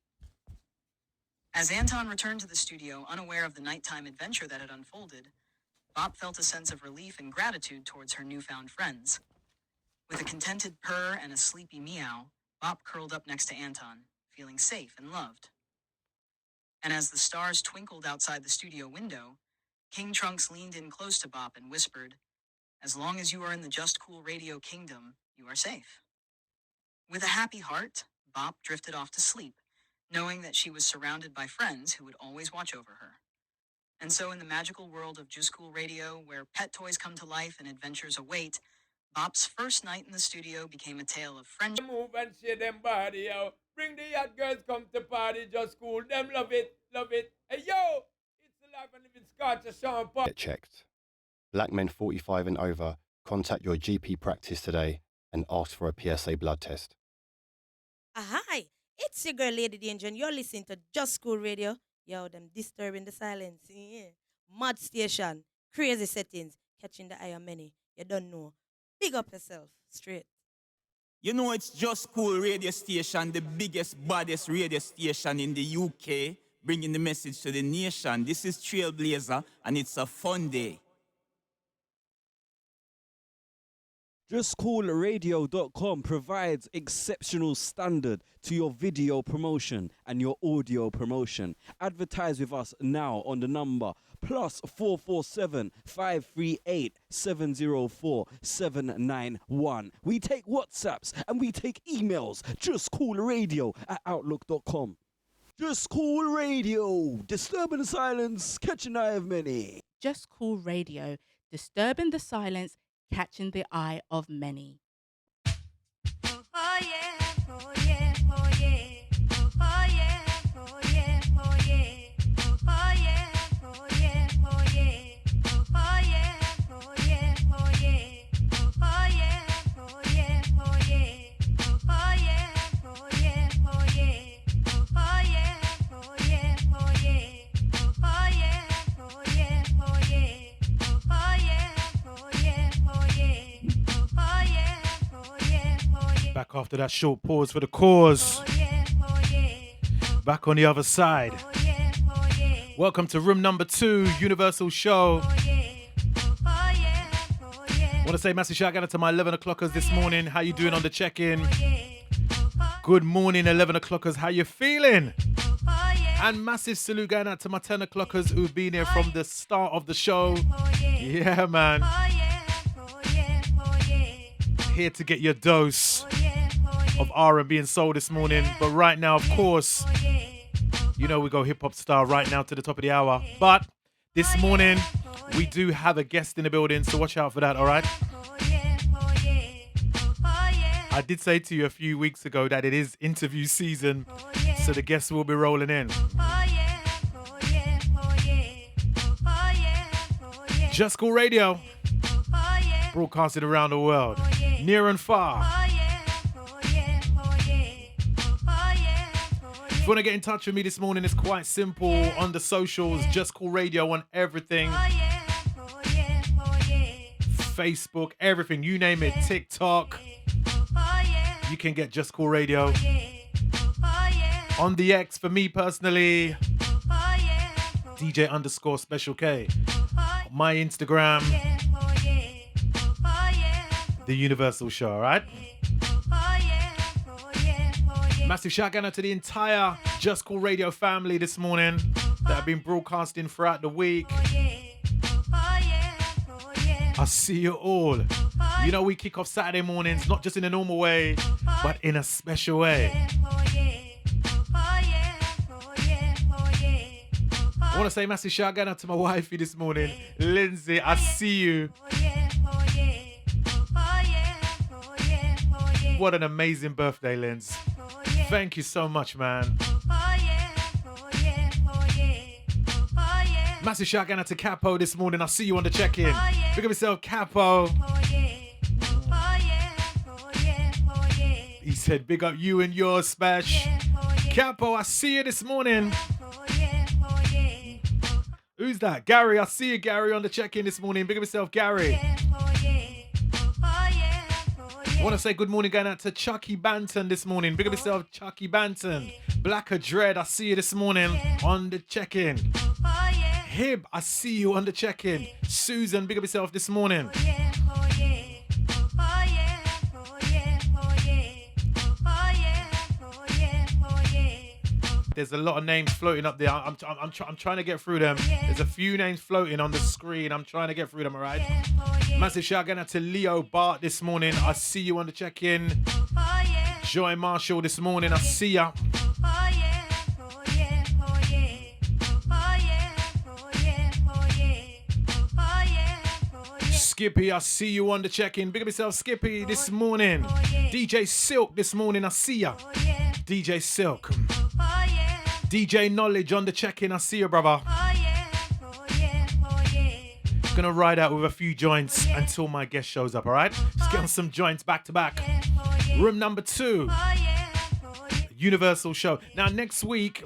As Anton returned to the studio, unaware of the nighttime adventure that had unfolded, Bop felt a sense of relief and gratitude towards her newfound friends. With a contented purr and a sleepy meow, Bop curled up next to Anton, feeling safe and loved. And as the stars twinkled outside the studio window, King Trunks leaned in close to Bop and whispered, "As long as you are in the Just Cool Radio kingdom, you are safe." With a happy heart, Bop drifted off to sleep, knowing that she was surrounded by friends who would always watch over her. And so in the magical world of Just Cool Radio, where pet toys come to life and adventures await, Bop's first night in the studio became a tale of friendship. Move and shake them body out. Bring the hot girls come to party, just cool. Them love it, love it. Hey yo, it's the life and living Scotch of Sean Paul. Get checked. Black men 45 and over, contact your GP practice today and ask for a PSA blood test. Hi, it's your girl Lady Danger, and you're listening to Just Cool Radio. Yo, them disturbing the silence. Yeah. Mad station, crazy settings, catching the eye of many. You don't know. Big up yourself, straight. You know it's Just Cool Radio Station, the biggest, baddest radio station in the UK, bringing the message to the nation. This is Trailblazer, and it's a fun day. JustCoolRadio.com provides exceptional standard to your video promotion and your audio promotion. Advertise with us now on the number +447 538 704 791. We take WhatsApps and we take emails. JustCoolRadio@outlook.com. Just Cool Radio, disturbing the silence, catching the eye of many. Just Cool Radio, disturbing the silence, catching the eye of many. Oh yeah, oh yeah, oh yeah. Oh yeah, oh yeah, oh yeah. Oh yeah, oh yeah, oh yeah. Oh yeah, oh yeah, oh yeah. Oh yeah, oh yeah, oh yeah. Oh yeah, oh yeah, oh yeah. Oh yeah, oh yeah, oh yeah. Oh yeah, oh yeah, oh yeah. Oh yeah, oh yeah, oh yeah. Back after that short pause for the cause. Back on the other side. Welcome to room number 2, Universal Show. Want to say massive shout out to my 11 o'clockers this morning. How you doing on the check-in? Good morning, 11 o'clockers. How you feeling? And massive salute going out to my 10 o'clockers who've been here from the start of the show. Yeah, man. Here to get your dose of R&B and soul this morning. But right now, of course, you know we go hip-hop star right now to the top of the hour. But this morning, we do have a guest in the building, so watch out for that, all right? I did say to you a few weeks ago that it is interview season, so the guests will be rolling in. Just Cool Radio, broadcasted around the world, near and far. If you want to get in touch with me this morning, it's quite simple. On the socials, Just Cool Radio on everything. Facebook, everything, you name it, TikTok. You can get Just Cool Radio. On the X, for me personally, DJ_Special_K. My Instagram, The Universal Show, alright? Massive shout out to the entire Just Cool Radio family this morning that have been broadcasting throughout the week. I see you all. You know we kick off Saturday mornings, not just in a normal way, but in a special way. I want to say massive shout out to my wifey this morning, Lindsay. I see you. What an amazing birthday, Linz. Thank you so much, man. Massive shout out to Capo this morning. I see you on the check-in. Big up yourself, Capo. He said, big up you and yours, Spash. Capo, I see you this morning. Who's that? Gary, I see you, Gary, on the check-in this morning. Big up yourself, Gary. I want to say good morning going out to Chucky Banton this morning. Big up yourself, Chucky Banton. Blacker Dread, I see you this morning on the check-in. Hib, I see you on the check-in. Susan, big up yourself this morning. There's a lot of names floating up there. I'm trying to get through them. There's a few names floating on the screen. I'm trying to get through them, all right? Massive shout out to Leo Bart this morning. I see you on the check-in. Joy Marshall this morning. I see ya. Skippy, I see you on the check-in. Big up yourself, Skippy, this morning. DJ Silk this morning. I see ya. DJ Silk. DJ Knowledge on the check-in. I see you, brother. Gonna ride out with a few joints until my guest shows up, all right? Just get on some joints back to back. Room number 2. Universal Show. Now, next week,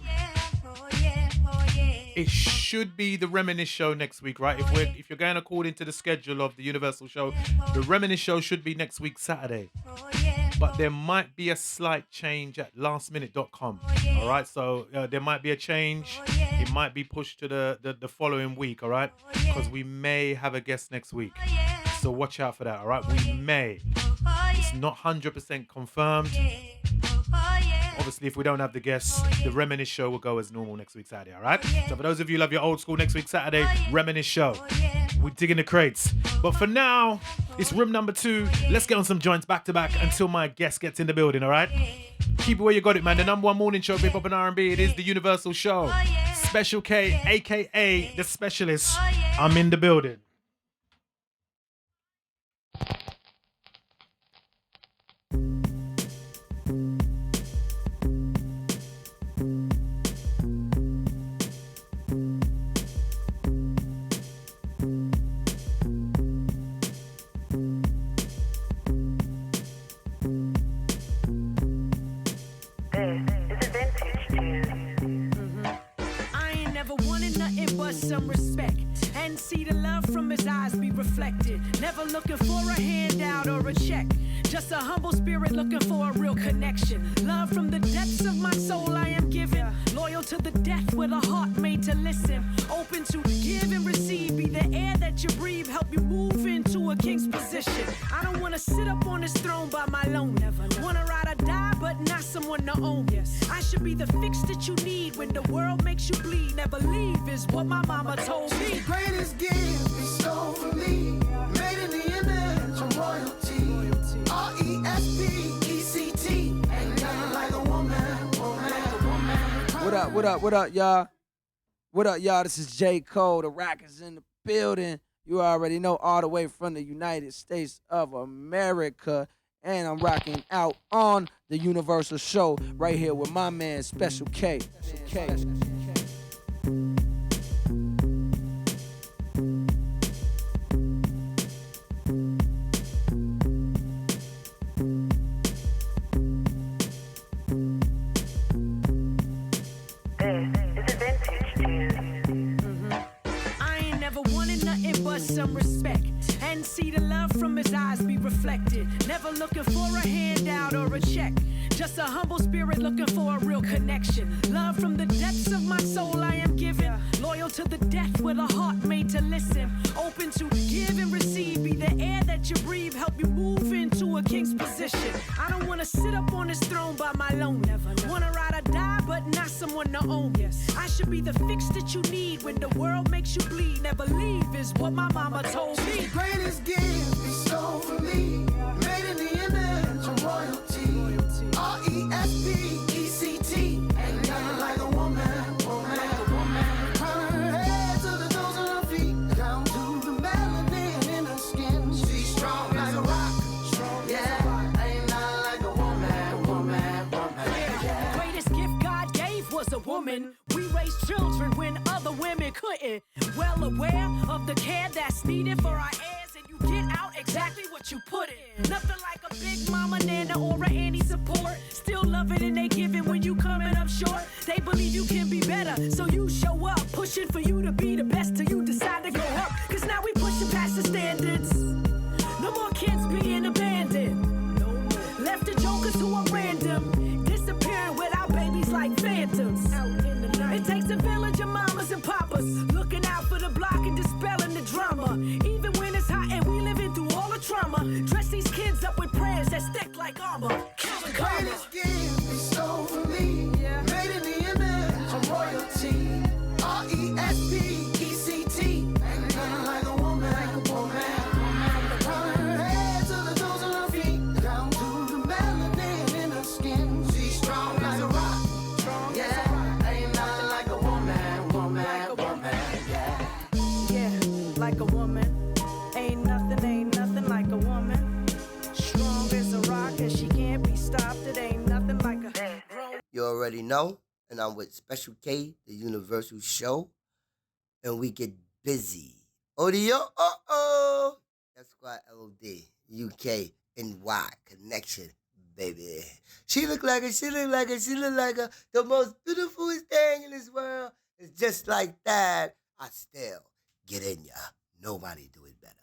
it should be the Reminisce Show next week, right? If you're going according to the schedule of the Universal Show, the Reminisce Show should be next week, Saturday. But there might be a slight change at lastminute.com. All right, so there might be a change. It might be pushed to the following week, all right? Because we may have a guest next week. So watch out for that, all right? We may. It's not 100% confirmed. Obviously, if we don't have the guests, the Reminisce Show will go as normal next week, Saturday, all right? So for those of you who love your old school, next week, Saturday, Reminisce Show. We're digging the crates. But for now, it's room number 2. Let's get on some joints back to back until my guest gets in the building, all right? Keep it where you got it, man. The number 1 morning show, hip hop and R&B. It is the Universal Show. Special K, a.k.a. The Specialist. I'm in the building. Some respect and see the love from his eyes be reflected. Never looking for a handout or a check, Just a humble spirit looking for a real connection. Love from the depths of my soul I am giving. Loyal to the death with a heart made to listen. Open to give and receive. Be the air that you breathe. Help you move into a king's position. I don't wanna sit up on this throne by my lone. Never wanna ride or die, but not someone to own. Yes, I should be the fix that you need when the world makes you bleed. Never leave is what my mama told me. The greatest gift bestowed for me. Made in the image of royalty. RESPECT. Ain't nothing like a woman. What up, y'all? What up, y'all? This is J. Cole. The Rock is in the building. You already know, all the way from the United States of America. And I'm rocking out on the Universal Show right here with my man, Special K. I ain't never wanted nothing but some respect. And see the love from his eyes be reflected. Never looking for a handout or a check. Just a humble spirit looking for a real connection. Love from the depths of my soul I am giving. Loyal to the death with a heart made to listen. Open to give and receive. Be the air that you breathe. Help you move into a king's position. I don't wanna sit up on this throne by my lone. Never wanna ride or die, but not someone to own. Yes, I should be the fix that you need when the world makes you bleed. Never leave is what my mama told me. The greatest gift bestowed for me. Made in the image of royalty. RESPECT. Ain't nothing like a woman. From her head to the toes of her feet. Down to the melanin in her skin. She's strong like a rock. Yeah, ain't nothing like a woman. The greatest gift God gave was a woman. We raised children when other women couldn't. Well aware of the care that's needed for our heirs, and you get out exactly what you put in. Nothing like a big mama, nana, or a auntie support. Still loving and they giving when you coming up short. They believe you can be better, so you show up. Pushing for you to be the best till you decide to go up. Cause now we pushing past the standards. No more kids being abandoned. Left the jokers who are random. Disappearing without babies like phantoms. It takes a village of mamas and papas looking out for the block and dispelling the drama. Even when it's hot and we living through all the trauma. Dress these kids up with prayers that stick like armor. Count the karma. Greatest gift bestowed for me. Made in the image of royalty. RESPECT. Ain't nothing like a woman. From her head to the toes of her feet. Down to the melanin in her skin. She's strong like a rock. Yeah, ain't nothing like a woman. Yeah, like a woman. Ain't nothing like a woman. Strong as a rock and she can't be stopped. It ain't nothing like a You already know, and I'm with Special K, the Universal Show, and we get busy. Audio, that's Squad LOD, UK, NY, connection, baby. She look like her, the most beautiful thing in this world. It's just like that. I still get in ya. Nobody do it better.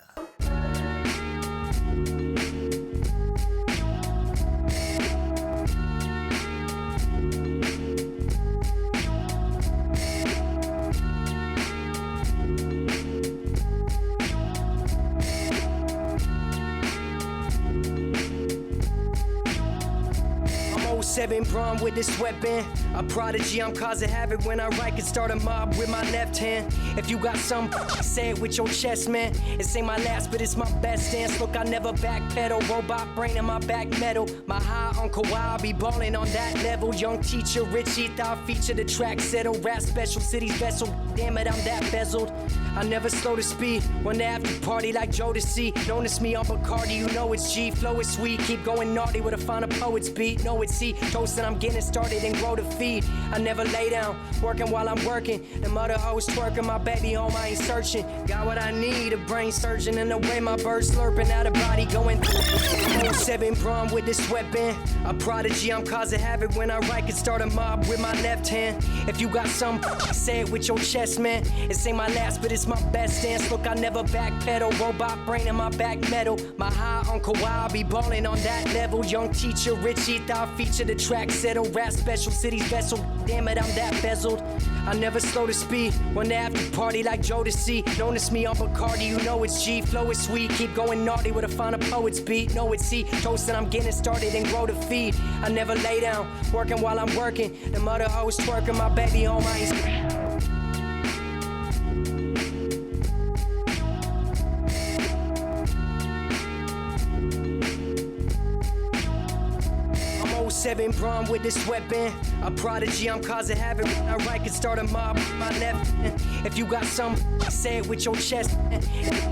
I'm 07 Bron with this weapon. A prodigy, I'm causing havoc when I write. Can start a mob with my left hand. If you got some, say it with your chest, man. It ain't my last, but it's my best dance. Look, I never backpedal. Robot brain in my back metal. My high Uncle I'll be ballin' on that level. Young teacher, Richie, thought feature the track settle. Rap special cities vessel. Damn it, I'm that bezeled. I never slow to speed. When the after party like Jodeci. Notice me on Bacardi, you know it's G. Flow is sweet. Keep going naughty with a finer poet's beat. Know it's C. Toasting, I'm getting started and grow to feed. I never lay down, working while I'm working. The mother hoes twerking, my baby home, I ain't searching. Got what I need, a brain surgeon. And the way my bird slurping out of body going. 07 Bron with this weapon. A prodigy, I'm causing havoc when I write. Can start a mob with my left hand. If you got some, say it with your chest. chest, man. This ain't my last, but it's my best dance. Look, I never backpedal. Robot brain in my back metal. My high Uncle I'll be ballin' on that level. Young teacher, Richie, thou feature the track settle. Rap special, city's vessel. Damn it, I'm that bezeled. I never slow to speed. When they after party like Jodeci. Notice me on Bacardi, you know it's G. Flow is sweet. Keep going naughty with a finer poet's beat. Know it's C. Toasting, I'm getting started and grow to feed. I never lay down. Working while I'm working. The mother hoes twerking my baby on my I'm 07 Braun with this weapon. A prodigy, I'm causing havoc. I right can start a mob with my left. If you got some, say it with your chest.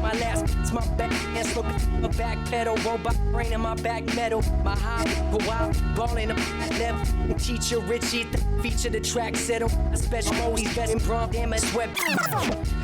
My last, it's my back. Look a back pedal, robot brain in my back metal. My high, go out, ballin' up left. Teacher Richie, feature the track settle. A special always betting Braun, damn it, sweat.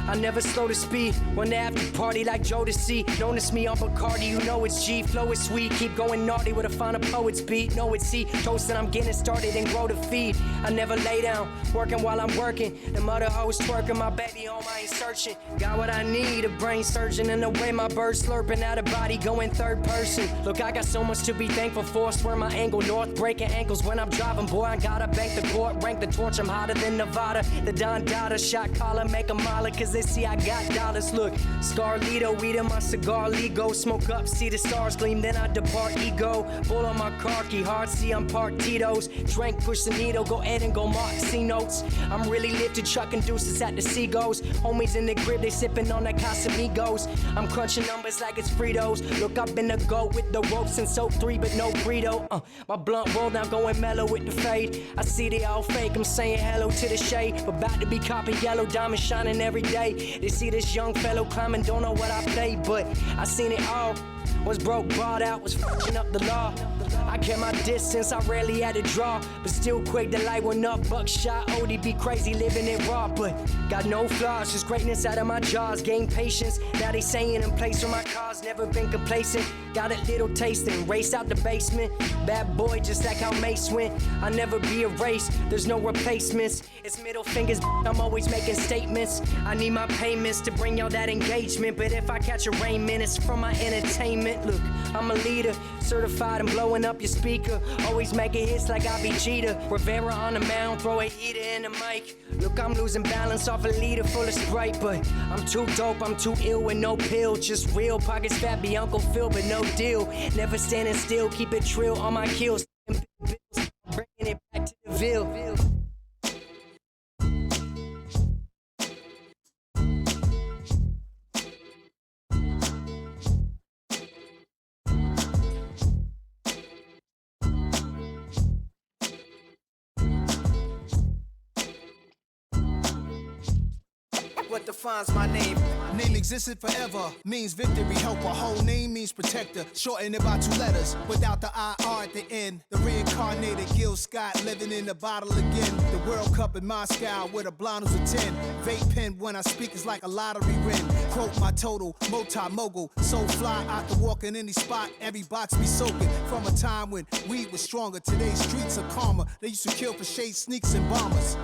I never slow to speed. When they after party like Jodeci. Notice me on Bacardi, you know it's G. Flow is sweet, keep going naughty with a finer poet's beat. Know it's C. Toasting, I'm getting started and grow to feed. I never lay down, working while I'm working. The mother hoes twerking, my baby home, I ain't searching. Got what I need, a brain surgeon. And the way my bird slurping out of body, going third person. Look, I got so much to be thankful for. Swear my angle north, breaking ankles when I'm driving. Boy, I gotta bank the court, rank the torch, I'm hotter than Nevada. The Don Dada shot caller, make a mile, cause they see I got dollars. Look, Scarlito, weed in my cigar, Lego. Smoke up, see the stars gleam, then I depart ego. Bull on my car key, hard see I'm parked Tito's. Drank, push the needle, go ahead and go mark C notes. I'm really lifted, chucking deuces at the Seagulls. Homies in the crib, they sipping on that Casamigos. I'm crunching numbers like it's Fritos. Look, I've been a goat with the ropes and soap 3, but no burrito. My blunt roll now going mellow with the fade. I see they all fake, I'm saying hello to the shade. About to be copper yellow, diamond shining every day. They see this young fellow climbing, don't know what I play, but I seen it all. Was broke, bought out, was fucking up the law. I kept my distance, I rarely had to draw. But still quick, the light went up, buckshot. ODB crazy, living it raw. But got no flaws, just greatness out of my jaws. Gain patience, now they saying in place for my cause. Never been complacent, got a little tasting. Race out the basement, bad boy just like how Mace went. I never be erased, there's no replacements. It's middle fingers, I'm always making statements. I need my payments to bring y'all that engagement. But if I catch a raiment, it's from my entertainment. Look, I'm a leader, certified and blowing up your speaker. Always making hits like I be Jeter. Rivera on the mound, throw a heater in the mic. Look, I'm losing balance off a liter full of Sprite. But I'm too dope, I'm too ill with no pill. Just real, pockets fat, be Uncle Phil, but no deal. Never standing still, keep it trill on my kills. Bringing it back to the Ville. What defines my name? Name existed forever, means victory, helper. Whole name means protector, shorten it by 2 letters, without the IR at the end. The reincarnated Gil Scott, living in the bottle again. The World Cup in Moscow, with a blonde who's a 10. Vape pen when I speak is like a lottery win. Quote my total, multi-mogul, so fly, I can walk in any spot, every box be soaking. From a time when weed was stronger, today's streets are calmer. They used to kill for shade sneaks and bombers.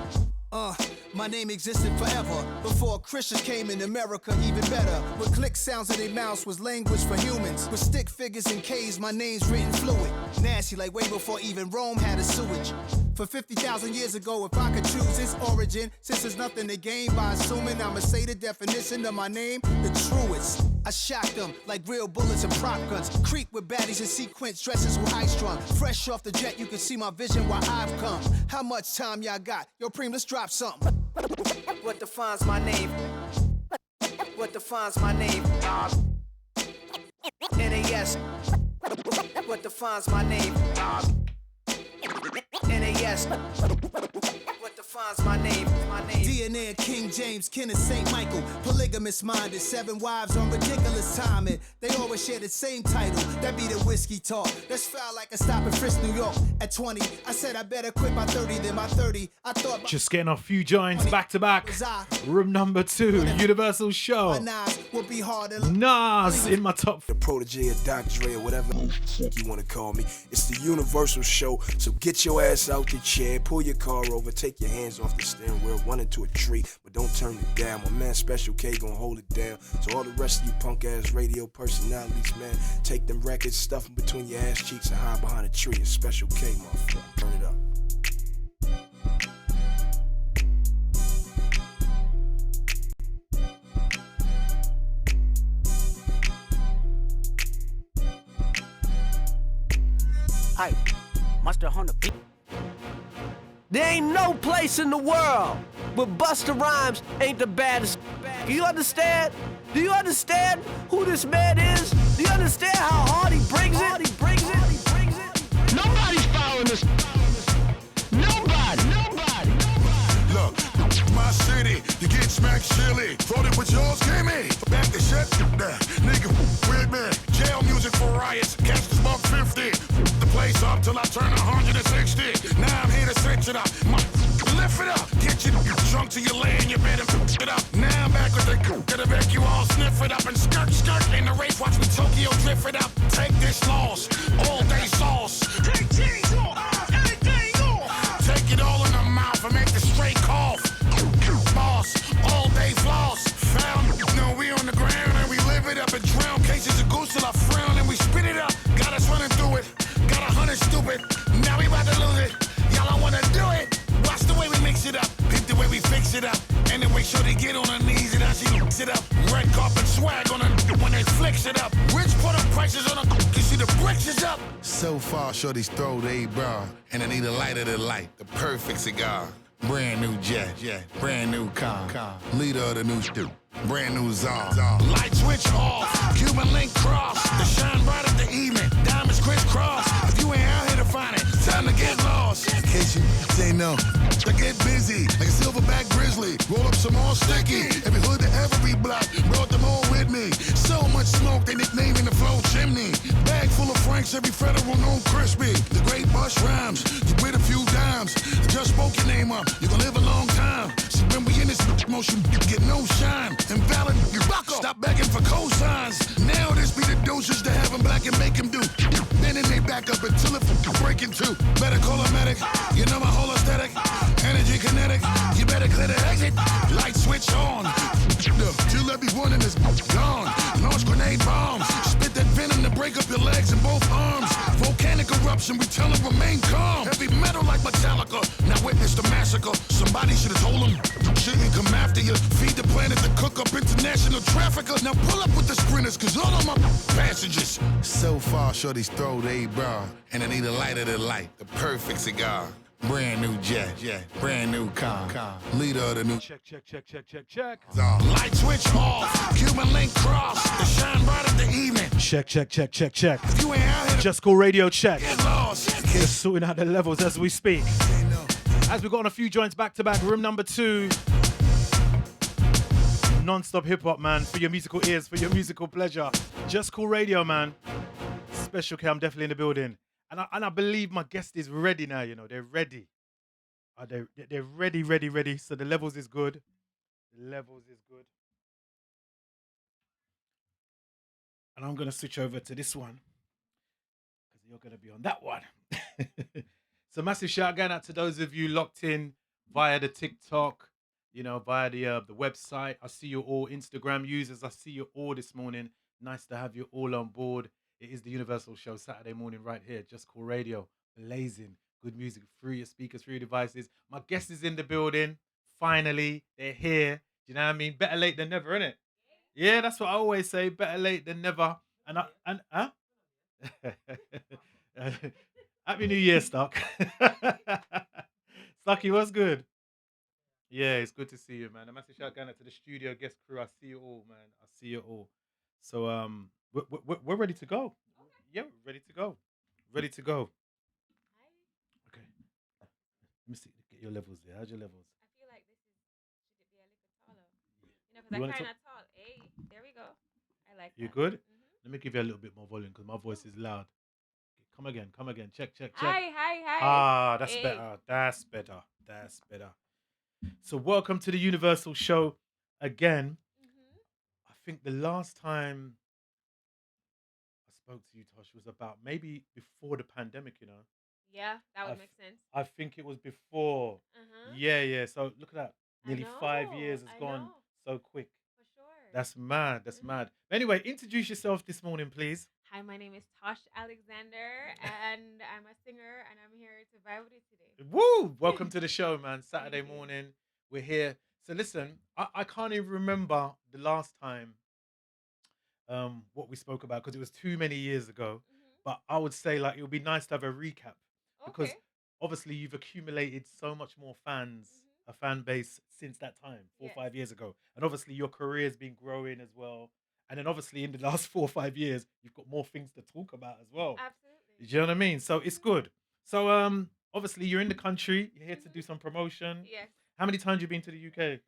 My name existed forever. Before Christians came in America, even better. With click sounds in their mouths was language for humans. With stick figures and K's, my name's written fluid. Nasty like way before even Rome had a sewage. For 50,000 years ago, if I could choose its origin, since there's nothing to gain by assuming, I'ma say the definition of my name, the truest. I shock them like real bullets and prop guns. Creep with baddies in sequence, dresses with high strung. Fresh off the jet, you can see my vision while I've come. How much time y'all got? Yo, Preem, let's drop something. What defines my name? What defines my name? NAS. What defines my name? NAS. What defines my name? DNA of King James, kin of St. Michael. Polygamous minded, 7 wives on ridiculous timing. They always share the same title, that be the whiskey talk. That's foul like a stop in Frisk, New York. At 20, I said I better quit by 30 than my 30. I thought just getting a few joints back to back. Room number 2, Universal Show. Nas in my top. The protege of Dr. Dre or whatever you want to call me. It's the Universal Show, so get your ass out there. your chair, pull your car over, take your hands off the steering wheel, run into a tree, but don't turn it down. My man Special K gon' hold it down. So all the rest of you punk ass radio personalities, man, take them records, stuff them between your ass cheeks and hide behind a tree. It's Special K, motherfucker. Turn it up. Hey, Master on the beat. There ain't no place in the world where Busta Rhymes ain't the baddest. Do you understand? Do you understand who this man is? Do you understand how hard he brings it? Nobody's following this. Nobody. Look, my city, you get smacked silly. Thought it was yours, give me. Back the shit, nigga, with me. Jail music for riots, catch the smoke 50. The place up till I turn 160. Now I'm here to switch it up. Lift it up, get you drunk till you lay in your bed and it up. Now I'm back with the gonna make you all sniff it up and skirt in the race. Watch me Tokyo drift it up. Take this loss, all day sauce. Take cheese off, anything off. Take it all in the mouth and make the straight cough. Boss, all day floss. Found, no, we on the ground and we live it up and drown cases of goose till I frown and we spit it up. Got us running through it, got 100 stupid. Now we about to lose it. Y'all don't wanna do it. Watch the way we mix it up, peep the way we fix it up. And then make sure they get on her knees and how she mix it up. Red carpet swag on her when they flicks it up. Rich put up prices on her, you see the bricks is up. So far, shorties throw they bra, and I need a lighter to light, the perfect cigar. Brand new jet, brand new car, leader of the new shit, brand new czar. Light switch off, Cuban link cross, the shine bright of the evening, diamonds crisscross. If you ain't out here to find it, time to get lost. In case you say no, I get busy like a silverback grizzly. Roll up some more sticky, every hood to every block, brought them all with me. So much smoke, they nicknaming the flow chimney. Bag full of Franks, every federal known crispy. The great Bush Rhymes, you with a few dimes. Just spoke your name up, you gon' live a long time. See, when we in this motion, you get no shine. Invalid, you stop begging for cosigns. Now this be the doses to have them black and make them do. Then they back up until it break in two. Better call a medic, you know my whole aesthetic. Energy kinetic, you better clear the exit. Light switch on, till everyone in this gone. Launch grenade bombs, spit that venom to break up your legs and both arms. Volcanic eruption, we tell them remain calm. Heavy metal like Metallica, now witness the massacre. Somebody should have told them, shouldn't come after you. Feed the planet to cook up international trafficker. Now pull up with the sprinters, cause all of my passengers. So far, shorties throw they bra, and I need a lighter to light, the perfect cigar. Brand new jet, brand new car, leader of the new. Check. Light switch off, Cuban link cross, the shine bright of the evening. Check. If you ain't out here, Just Cool Radio check. get lost. Just sorting out the levels as we speak. As we got on a few joints back to back, room number 2. Non-stop hip hop, man, for your musical ears, for your musical pleasure. Just Cool Radio, man. Special K, I'm definitely in the building. And I believe my guest is ready now, you know. They're ready. They're ready. So the levels is good. And I'm going to switch over to this one. Because you're going to be on that one. So massive shout going out to those of you locked in via the TikTok, you know, via the website. I see you all, Instagram users. I see you all this morning. Nice to have you all on board. It is the Universal Show, Saturday morning right here. Just Cool Radio, blazing good music through your speakers, through your devices. My guest is in the building. Finally, they're here. Do you know what I mean? Better late than never, innit? Yeah, that's what I always say. Better late than never. Happy New Year, Stock. Stocky, what's good? Yeah, it's good to see you, man. A massive shout out to the studio guest crew. I see you all, man. I see you all. So we're ready to go. Yeah, ready to go. Okay. Let me see. Get your levels there. How's your levels? I feel like this should it be a little taller? You know, because I'm kind of tall. Hey, there we go. I like that. You good? Let me give you a little bit more volume because my voice is loud. Come again. Check. Hi. Ah, that's Hey. better. That's better. So welcome to the Universal Show again. I think the last time I spoke to you, Tosh, was about maybe before the pandemic, you know. Yeah, that I, would f- make sense. I think it was before. Uh-huh. Yeah, yeah. So look at that. I Nearly 5 years know. has I gone know. so quick. For sure. That's mad. That's mad. Anyway, introduce yourself this morning, please. Hi, my name is Tosh Alexander, and I'm a singer, and I'm here to vibe with you today. Woo! Welcome to the show, man. Saturday Thank you. morning. We're here. So listen, I can't even remember the last time what we spoke about because it was too many years ago. But I would say like it would be nice to have a recap because Okay. obviously you've accumulated so much more fans, a fan base since that time, 4 or 5 years ago. And obviously your career's been growing as well. And then obviously in the last 4 or 5 years, you've got more things to talk about as well. Absolutely. Do you know what I mean? So it's good. So obviously you're in the country, you're here to do some promotion. Yes. How many times you been to the UK?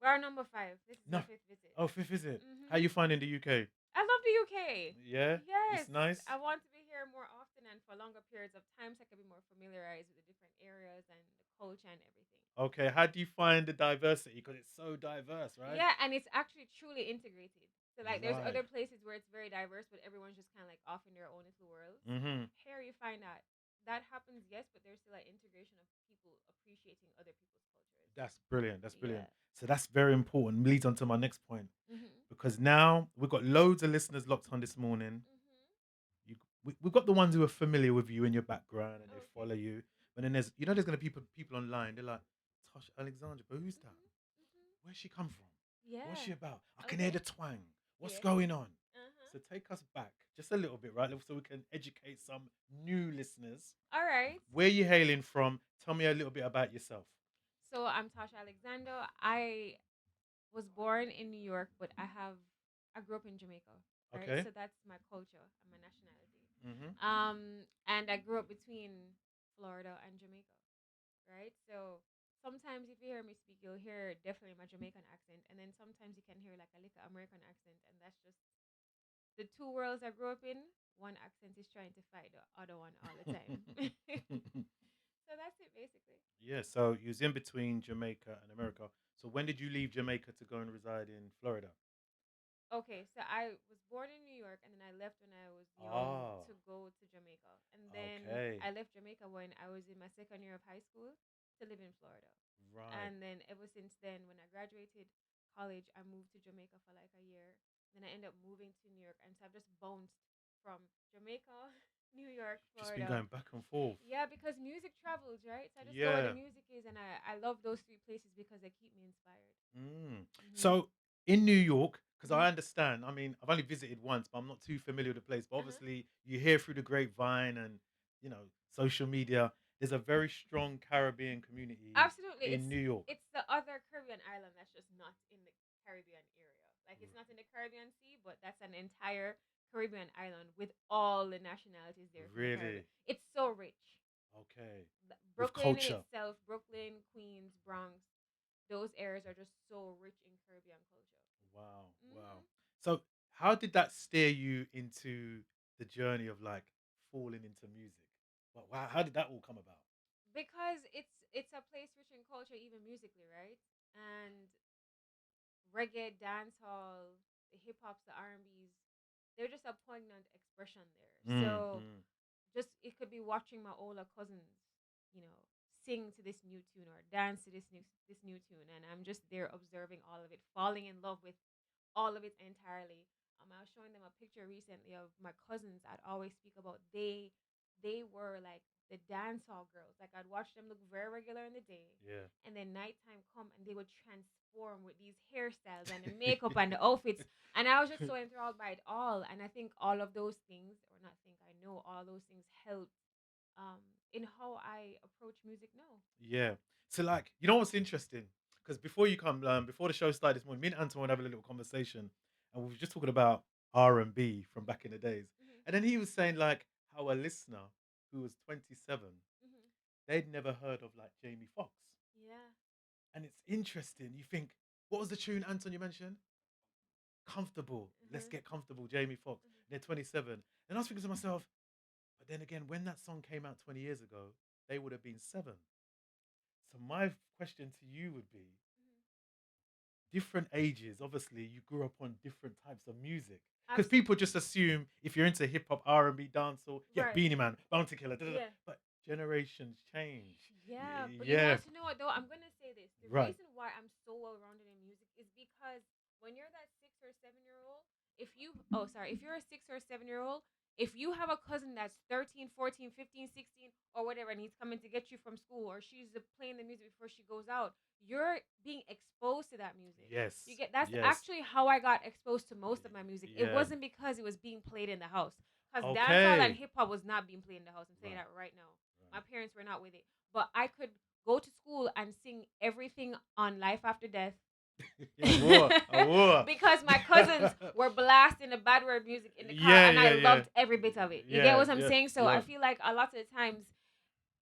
We're on number 5. This is No. my 5th visit. Oh, fifth visit. How you finding the UK? I love the UK. Yeah? Yes. It's nice? I want to be here more often and for longer periods of time so I can be more familiarized with the different areas and the culture and everything. Okay, how do you find the diversity? Because it's so diverse, right? Yeah, and it's actually truly integrated. So like there's other Right. places where it's very diverse, but everyone's just kind of like off in their own little world. Mhm. Here you find that happens, yes, but there's still like integration of people appreciating other people's cultures. That's brilliant. That's brilliant. Yeah. So that's very important. Leads on to my next point. Mhm. Because now we've got loads of listeners locked on this morning. We've got the ones who are familiar with you in your background and they follow you. But then there's there's gonna be people online. They're like, Tosh Alexandra, but who's that? Where's she come from? Yeah. What's she about? I can hear the twang. What's Yeah. going on? So take us back just a little bit, right? So we can educate some new listeners. All right. Where you hailing from? Tell me a little bit about yourself. So I'm Tasha Alexander. I was born in New York, but I grew up in Jamaica. Right. Okay. So that's my culture and my nationality. Mhm. And I grew up between Florida and Jamaica. Right. So sometimes if you hear me speak, you'll hear definitely my Jamaican accent, and then sometimes you can hear like a little American accent, and that's just the two worlds I grew up in. One accent is trying to fight the other one all the time. So that's it basically. Yeah, so you was in between Jamaica and America. So when did you leave Jamaica to go and reside in Florida? Okay, so I was born in New York and then I left when I was young Ah. to go to Jamaica. And then Okay. I left Jamaica when I was in my second year of high school to live in Florida. Right. And then ever since then, when I graduated college, I moved to Jamaica for like a year. Then I ended up moving to New York. And so I've just bounced from Jamaica, New York, Just been Florida. going back and forth. Yeah, because music travels, right? So I just go where Yeah. the music is. And I love those 3 places because they keep me inspired. So in New York, because Mhm. I understand, I mean, I've only visited once, but I'm not too familiar with the place. But obviously, you hear through the grapevine and social media. There's a very strong Caribbean community Absolutely. in New York. It's the other Caribbean island that's just not in the Caribbean area. Like it's not in the Caribbean Sea, but that's an entire Caribbean island with all the nationalities there from the Caribbean. Really? It's so rich. Okay. With Brooklyn in culture. itself, Brooklyn, Queens, Bronx, those areas are just so rich in Caribbean culture. Wow. Wow. So how did that steer you into the journey of like falling into music? Well, how did that all come about? Because it's a place rich in culture, even musically, right? And reggae, dancehall, the hip hops, the R&Bs, they're just a poignant expression there. So just it could be watching my older cousins, sing to this new tune or dance to this new tune, and I'm just there observing all of it, falling in love with all of it entirely. I was showing them a picture recently of my cousins. I'd always speak about they were like the dance hall girls. Like I'd watch them look very regular in the day, Yeah. and then nighttime come and they would transform with these hairstyles and the makeup and the outfits. And I was just so enthralled by it all. And I think all of those things, or not think, I know all those things help in how I approach music now. Yeah. So like, you know what's interesting? Because before you come, before the show started this morning, me and Anton were having a little conversation, and we were just talking about R&B from back in the days. And then he was saying like how a listener who was 27, they'd never heard of like Jamie Foxx. Yeah. And it's interesting. You think, what was the tune, Anton, you mentioned? Comfortable. Let's get comfortable, Jamie Foxx. They're 27. And I was thinking to myself, but then again, when that song came out 20 years ago, they would have been 7. So my question to you would be, different ages, obviously, you grew up on different types of music. Because people just assume if you're into hip hop, R&B, dancehall, Right. Beanie Man, Bounty Killer, Yeah. but Generations change. Yeah, but you Yeah. want to know what though? I'm gonna say this. The Right. reason why I'm so well rounded in music is because when you're that 6 or 7 year old, if you're a 6 or 7 year old, if you have a cousin that's 13, 14, 15, 16, or whatever, and he's coming to get you from school, or she's playing the music before she goes out, you're being exposed to that music. Yes. You get that's Yes. actually how I got exposed to most of my music. It Yeah. wasn't because it was being played in the house. Because dancehall and Okay. hip hop was not being played in the house. I'm saying that right now. My parents were not with it. But I could go to school and sing everything on Life After Death. I war. Because my cousins were blasting the bad word music in the car, Yeah, and yeah, I yeah. loved every bit of it. You Yeah, get what I'm yeah, saying? So yeah. I feel like a lot of the times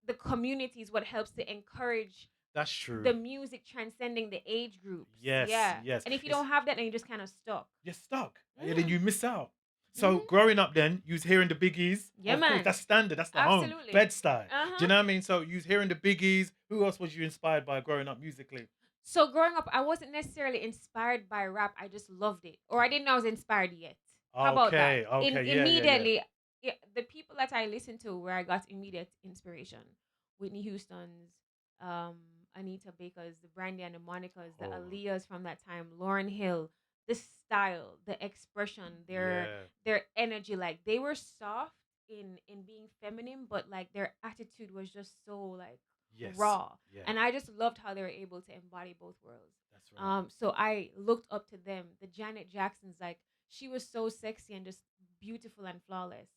the community is what helps to encourage That's true. the music transcending the age groups. Yes, Yeah. yes. And if you It's- don't have that, then you're just kind of stuck. You're stuck. And then you miss out. So growing up then, you was hearing the biggies. Yeah, of course, man. that's standard. That's the home. Absolutely. Bed-Stuy. Uh-huh. Do you know what I mean? So you was hearing the biggies. Who else was you inspired by growing up musically? So growing up, I wasn't necessarily inspired by rap. I just loved it, or I didn't know I was inspired yet. How about that? Okay, yeah, yeah. Immediately, yeah, the people that I listened to, where I got immediate inspiration: Whitney Houston's, Anita Baker's, the Brandy and the Monica's, the Aaliyah's from that time, Lauryn Hill. The style, the expression, their energy, like they were soft in being feminine, but like their attitude was just so like raw. Yeah. And I just loved how they were able to embody both worlds. That's right. So I looked up to them. The Janet Jacksons, like she was so sexy and just beautiful and flawless.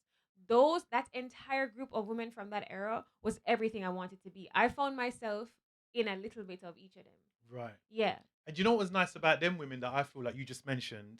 That entire group of women from that era was everything I wanted to be. I found myself in a little bit of each of them. Right. Yeah. And do you know what was nice about them women that I feel like you just mentioned?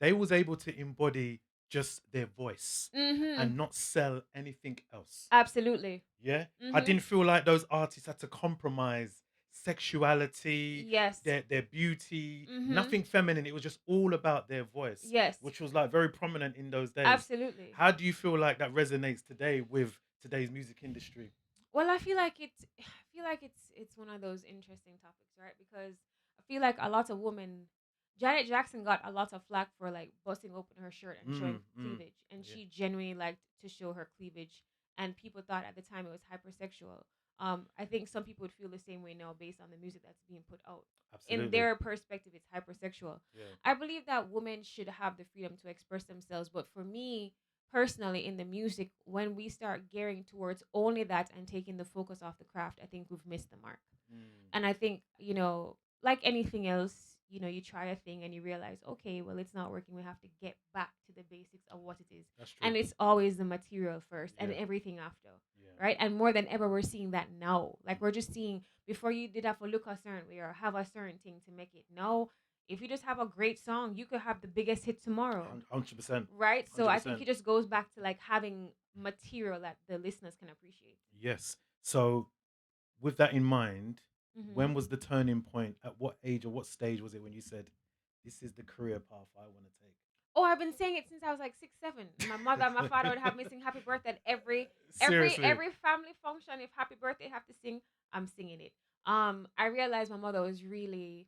They was able to embody just their voice and not sell anything else. Absolutely. Yeah? I didn't feel like those artists had to compromise sexuality, Yes. their beauty, nothing feminine. It was just all about their voice. Yes. Which was like very prominent in those days. Absolutely. How do you feel like that resonates today with today's music industry? Well, I feel like it's one of those interesting topics, right? Because I feel like a lot of women, Janet Jackson got a lot of flack for like busting open her shirt and showing cleavage, and she genuinely liked to show her cleavage, and people thought at the time it was hypersexual. I think some people would feel the same way now based on the music that's being put out. Absolutely. In their perspective, it's hypersexual. Yeah. I believe that women should have the freedom to express themselves, but for me personally, in the music, when we start gearing towards only that and taking the focus off the craft, I think we've missed the mark. And I think, like anything else, you try a thing and you realize, okay, well, it's not working. We have to get back to the basics of what it is. That's true. And it's always the material first and everything after. Right? And more than ever, we're seeing that now. Like, we're just seeing, before you did have to look a certain way or have a certain thing to make it. Now, if you just have a great song, you could have the biggest hit tomorrow. 100%. Right? So I 100%. think it just goes back to like having material that the listeners can appreciate. Yes. So with that in mind, Mhm. when was the turning point? At what age or what stage was it when you said, this is the career path I want to take? Oh, I've been saying it since I was like 6, 7. My mother and my father would have me sing happy birthday at every Seriously. family function. If happy birthday have to sing, I'm singing it. I realized my mother was really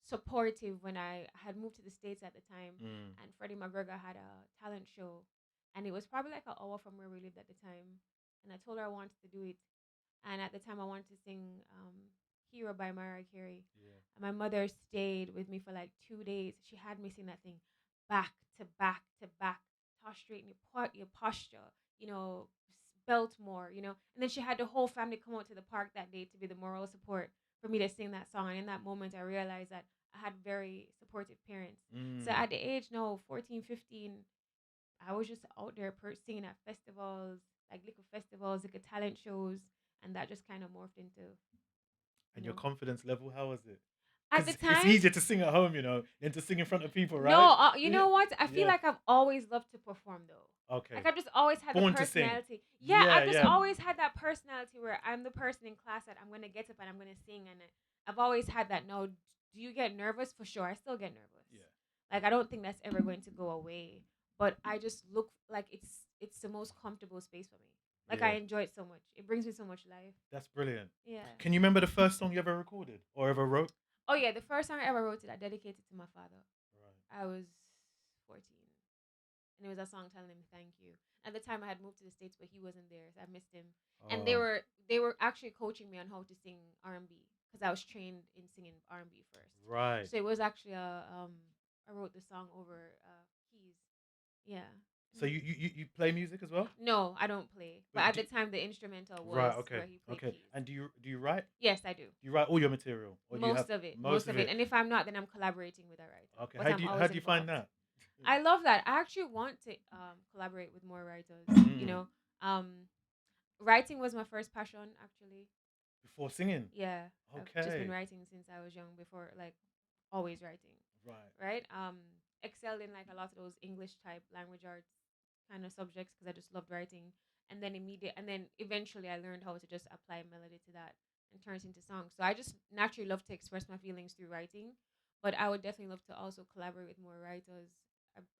supportive when I had moved to the States at the time, and Freddie McGregor had a talent show, and it was probably like an hour from where we lived at the time, and I told her I wanted to do it, and at the time I wanted to sing Hero by Mariah Carey. And my mother stayed with me for like 2 days. She had me sing that thing back to back to back. Tosh, straighten your posture, belt more, and then she had the whole family come out to the park that day to be the moral support for me to sing that song. And in that moment, I realized that I had very supportive parents. So at the age, 14, 15, I was just out there singing at festivals, like little festivals, little talent shows, and that just kind of morphed into. And your confidence level, how was it? At the 'Cause time, it's easier to sing at home, than to sing in front of people, right? No, you know what? I feel like I've always loved to perform, though. Okay. Like I've just always had Born the to sing. personality. Yeah, Yeah, I've just yeah. always had that personality where I'm the person in class that I'm gonna get up and I'm gonna sing, and I've always had that. Now, do you get nervous? For sure, I still get nervous. Yeah. Like I don't think that's ever going to go away. But I just look like it's the most comfortable space for me. Like I Yeah. enjoy it so much. It brings me so much life. That's brilliant. Yeah. Can you remember the first song you ever recorded or ever wrote? Oh yeah, the first song I ever wrote I dedicated to my father. I was 14, and it was a song telling him thank you. At the time, I had moved to the States, but he wasn't there, so I missed him. And Oh. they were actually coaching me on how to sing R&B because I was trained in singing R&B first. Right. So it was actually I wrote the song over keys. Yeah. So you play music as well? No, I don't play. But at the time, the instrumental was right. Okay. where he played Okay. keys. And do you write? Yes, I do. Do you write all your material? Or do you Most have of it. Most of it. And if I'm not, then I'm collaborating with a writer. Okay. But How I'm do you always find involved. that? I love that. I actually want to collaborate with more writers. You know, writing was my first passion actually. Before singing? Yeah. I've just been Okay. writing since I was young. Before, like, always writing. Right. Right. Excelled in like a lot of those English type language arts kind of subjects because I just loved writing. And then eventually I learned how to just apply melody to that and turn it into songs. So I just naturally love to express my feelings through writing. But I would definitely love to also collaborate with more writers.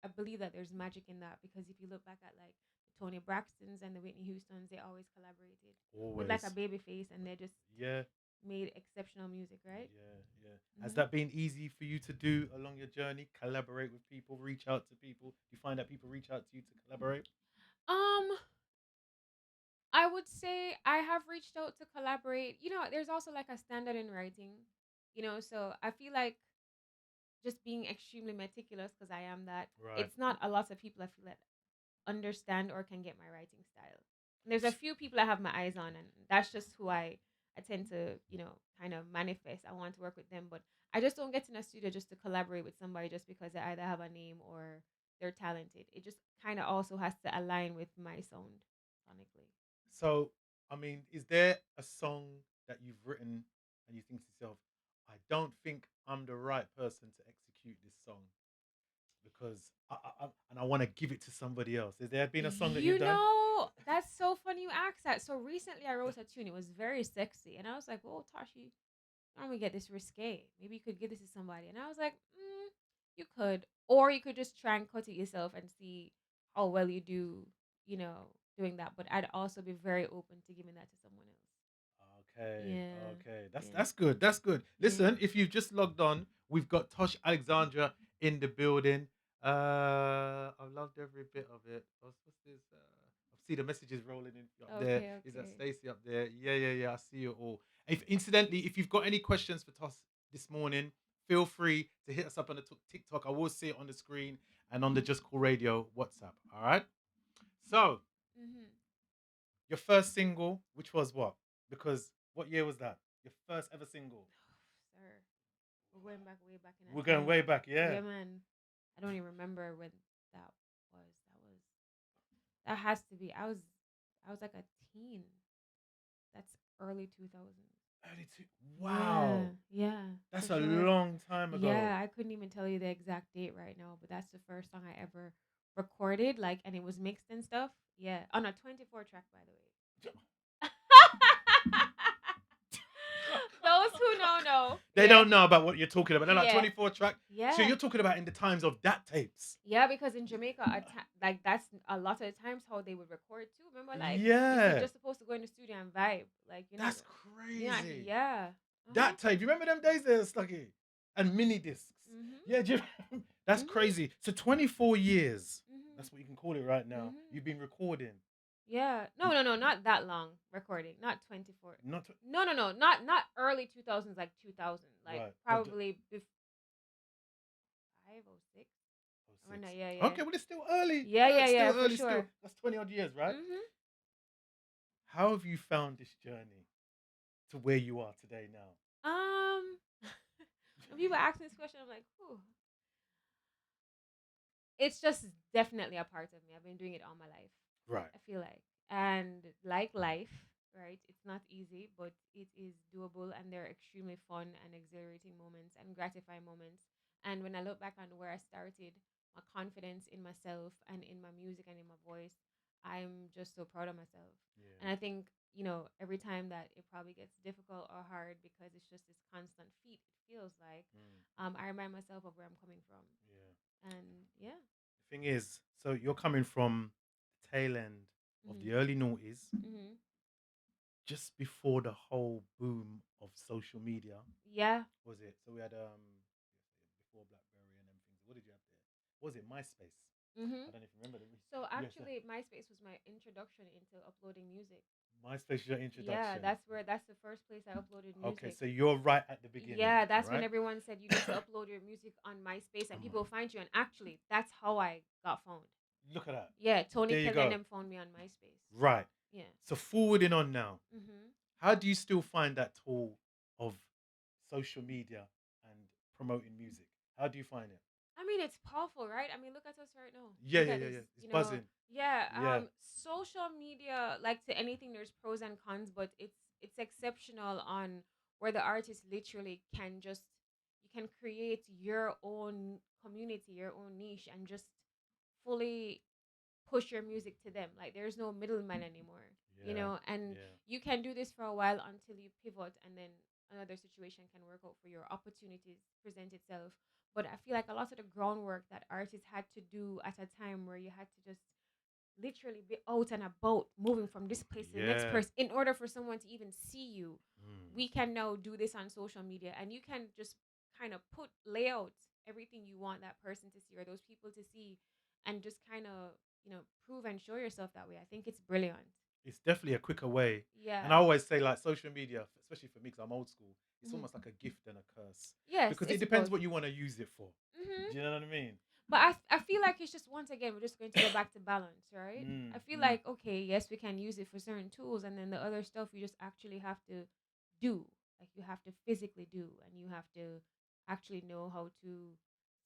I believe that there's magic in that because if you look back at like the Tony Braxtons and the Whitney Houstons, they always collaborated with like a Always. baby face, and they just Yeah. made exceptional music, right? Yeah. Has that been easy for you to do along your journey? Collaborate with people, reach out to people. Do you find that people reach out to you to collaborate? I would say I have reached out to collaborate. You know, there's also like a standard in writing, you know, so I feel like just being extremely meticulous because I am that. Right. It's not a lot of people I feel that understand or can get my writing style. And there's a few people I have my eyes on, and that's just who I tend to, you know, kind of manifest. I want to work with them, but I just don't get in a studio just to collaborate with somebody just because they either have a name or they're talented. It just kind of also has to align with my sound sonically. So, I mean, is there a song that you've written and you think to yourself, I don't think I'm the right person to execute this song because I want to give it to somebody else. Has there been a song that You you've done? know, that's so funny you asked that. So recently I wrote a tune. It was very sexy. And I was like, oh, Toshi, why don't we get this risque? Maybe you could give this to somebody. And I was like, you could. Or you could just try and cut it yourself and see how well you do, you know, doing that. But I'd also be very open to giving that to someone else. Okay. Yeah. Okay. Yeah. That's good. That's good. Listen, if you've just logged on, we've got Tosh Alexandra in the building. I loved every bit of it. What's this? I see the messages rolling in up there. Okay, Is that okay. Stacy up there? Yeah. I see it all. Incidentally, if you've got any questions for Tosh this morning, feel free to hit us up on the TikTok. I will see it on the screen and on the Just Cool Radio WhatsApp. All right. So your first single, which was what? Because what year was that? Your first ever single? Sir, we're going back way back in that We're going time. way back, yeah. Yeah, man. I don't even remember when that was. That has to be. I was like a teen. That's early 2000s. Wow. Yeah. That's for a sure. long time ago. Yeah, I couldn't even tell you the exact date right now, but that's the first song I ever recorded, like, and it was mixed and stuff. Yeah, on a 24 track, by the way. Those who know. They Yeah. don't know about what you're talking about. They're like Yeah. 24 track. Yeah. So you're talking about in the times of that tapes. Yeah, because in Jamaica, like that's a lot of the times how they would record too. Remember, like, Yeah. you're just supposed to go in the studio and vibe. Like, you know, That's crazy. Yeah. That tape. You remember them days there, Sluggy? And mini discs. Yeah, that's crazy. So 24 years. That's what you can call it right now. You've been recording. Yeah. No, not that long recording. Not 24. Not No, not early 2000s, like 2000. Like, Right. probably 5 or 6. Around that, yeah. Okay, well, it's still early. Yeah, It's yeah, still for early sure. still. That's 20 odd years, right? How have you found this journey to where you are today now? When people ask me this question, I'm like, whew. It's just definitely a part of me. I've been doing it all my life. Right. I feel like. And like life, right? It's not easy, but it is doable, and they're extremely fun and exhilarating moments and gratifying moments. And when I look back on where I started, my confidence in myself and in my music and in my voice, I'm just so proud of myself. And I think, you know, every time that it probably gets difficult or hard because it's just this constant feat, it feels like, I remind myself of where I'm coming from. And yeah. The thing is, so you're coming from the tail end of the early noughties, just before the whole boom of social media. Yeah. Was it? So we had before BlackBerry and everything. What did you have there? Was it MySpace? Mm-hmm. I don't even remember them. So Yes, actually, MySpace was my introduction into uploading music. MySpace is your introduction. Yeah, that's the first place I uploaded music. Okay, so you're right at the beginning. Yeah, that's when right? everyone said you need to upload your music on MySpace and people find you. And actually, that's how I got found. Look at that. Yeah, Tony There you Kelly and go. them found me on MySpace. Right. Yeah. So forwarding on now, Mm-hmm. how do you still find that tool of social media and promoting music? How do you find it? I mean, it's powerful, right? I mean, look at us right now. Yeah, Look yeah, at yeah, this, yeah. It's you know, buzzing. Yeah. Yeah. Social media, like to anything, there's pros and cons, but it's exceptional on where the artist literally can just you can create your own community, your own niche, and just fully push your music to them. Like there's no middleman anymore, you Yeah, know, and yeah. you can do this for a while until you pivot and then another situation can work out for your opportunities present itself. But I feel like a lot of the groundwork that artists had to do at a time where you had to just literally be out and about, moving from this place to the next Yeah. place in order for someone to even see you. Mm. We can now do this on social media and you can just kind of lay out everything you want that person to see or those people to see and just kind of, prove and show yourself that way. I think it's brilliant. It's definitely a quicker way. Yeah. And I always say, like, social media, especially for me, because I'm old school, it's Mhm. almost like a gift and a curse. Yes, Because it's it depends both. what you want to use it for. Mhm. Do you know what I mean? But I feel like it's just once again we're just going to go back to balance, right? I feel like okay, yes, we can use it for certain tools, and then the other stuff you just actually have to do, like you have to physically do, and you have to actually know how to